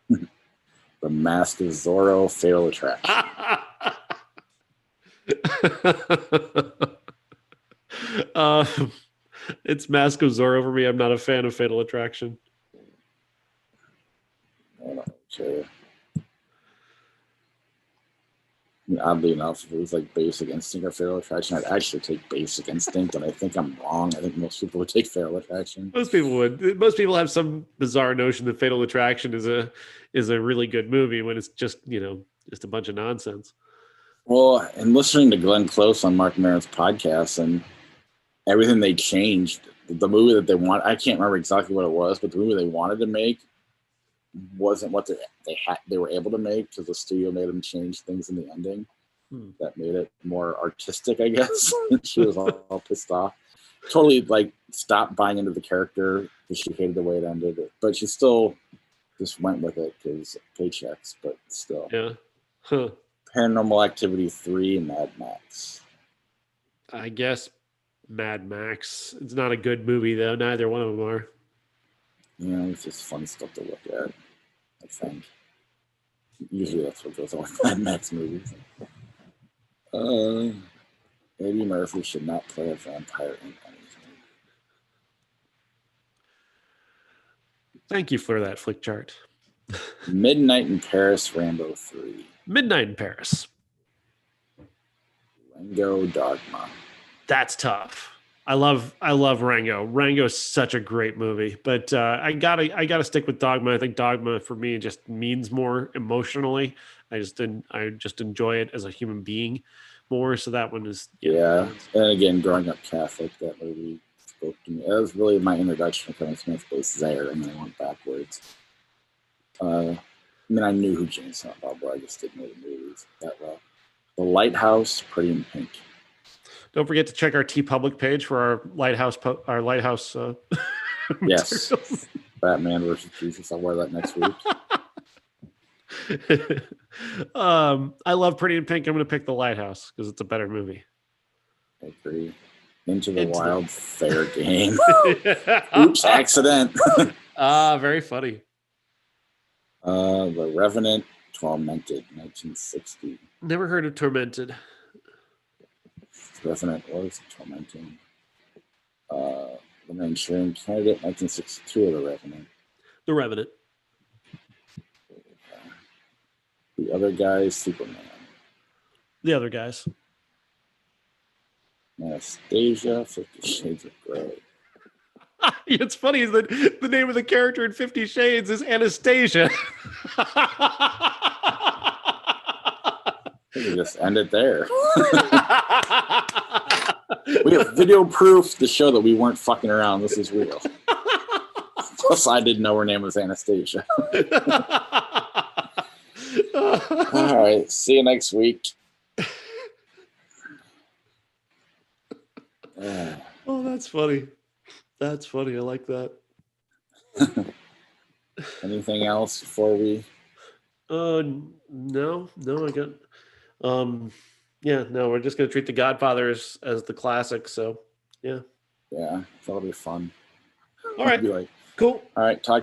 The Mask of Zorro, Fatal Attraction. It's Mask of Zorro for me. I'm not a fan of Fatal Attraction. I don't know, sure. Oddly enough, if it was like Basic Instinct or Fatal Attraction, I'd actually take Basic Instinct, and I think I'm wrong. I think most people would take Fatal Attraction. Most people would. Most people have some bizarre notion that Fatal Attraction is a really good movie when it's just a bunch of nonsense. Well, and listening to Glenn Close on Mark Maron's podcast and everything they changed, the movie that they want, I can't remember exactly what it was, but the movie they wanted to make wasn't what they were able to make because the studio made them change things in the ending that made it more artistic, I guess. She was all pissed off. Totally like stopped buying into the character because she hated the way it ended, but she still just went with it because paychecks, but still. Yeah. Huh. Paranormal Activity 3 and Mad Max. I guess Mad Max. It's not a good movie though. Neither one of them are. Yeah, it's just fun stuff to look at, I think. Usually that's what goes on with Mad Max movies. Eddie Murphy should not play a vampire in anything. Thank you for that flick chart. Midnight in Paris, Rambo 3. Midnight in Paris. Rango Dogma. That's tough. I love Rango. Rango is such a great movie, but I gotta stick with Dogma. I think Dogma for me just means more emotionally. I just enjoy it as a human being more. So that one is And again, growing up Catholic, that movie spoke to me. That was really my introduction to Kevin Smith based there, and then I went backwards. I knew who James Silent Bob were. I just didn't know the movies that well. The Lighthouse, Pretty in Pink. Don't forget to check our TeePublic page for our Lighthouse. Yes, Batman versus Jesus. I'll wear that next week. I love Pretty in Pink. I'm going to pick The Lighthouse because it's a better movie. I agree. Into the Wild, fair game. Oops, accident. Very funny. The Revenant, Tormented, 1960. Never heard of Tormented. Revenant was tormenting. The Manchurian Candidate, 1962, of The Revenant. The Revenant. The Other Guys, Superman. The Other Guys. Anastasia, 50 Shades of Grey. It's funny that the name of the character in 50 Shades is Anastasia. We just end it there. We have video proof to show that we weren't fucking around. This is real. Plus, I didn't know her name was Anastasia. All right. See you next week. Oh, that's funny. That's funny. I like that. Anything else before we? No, I got. No, we're just gonna treat The Godfather as the classic. So, yeah. Yeah, that'll be fun. All right. Be like, Cool. all right. Talk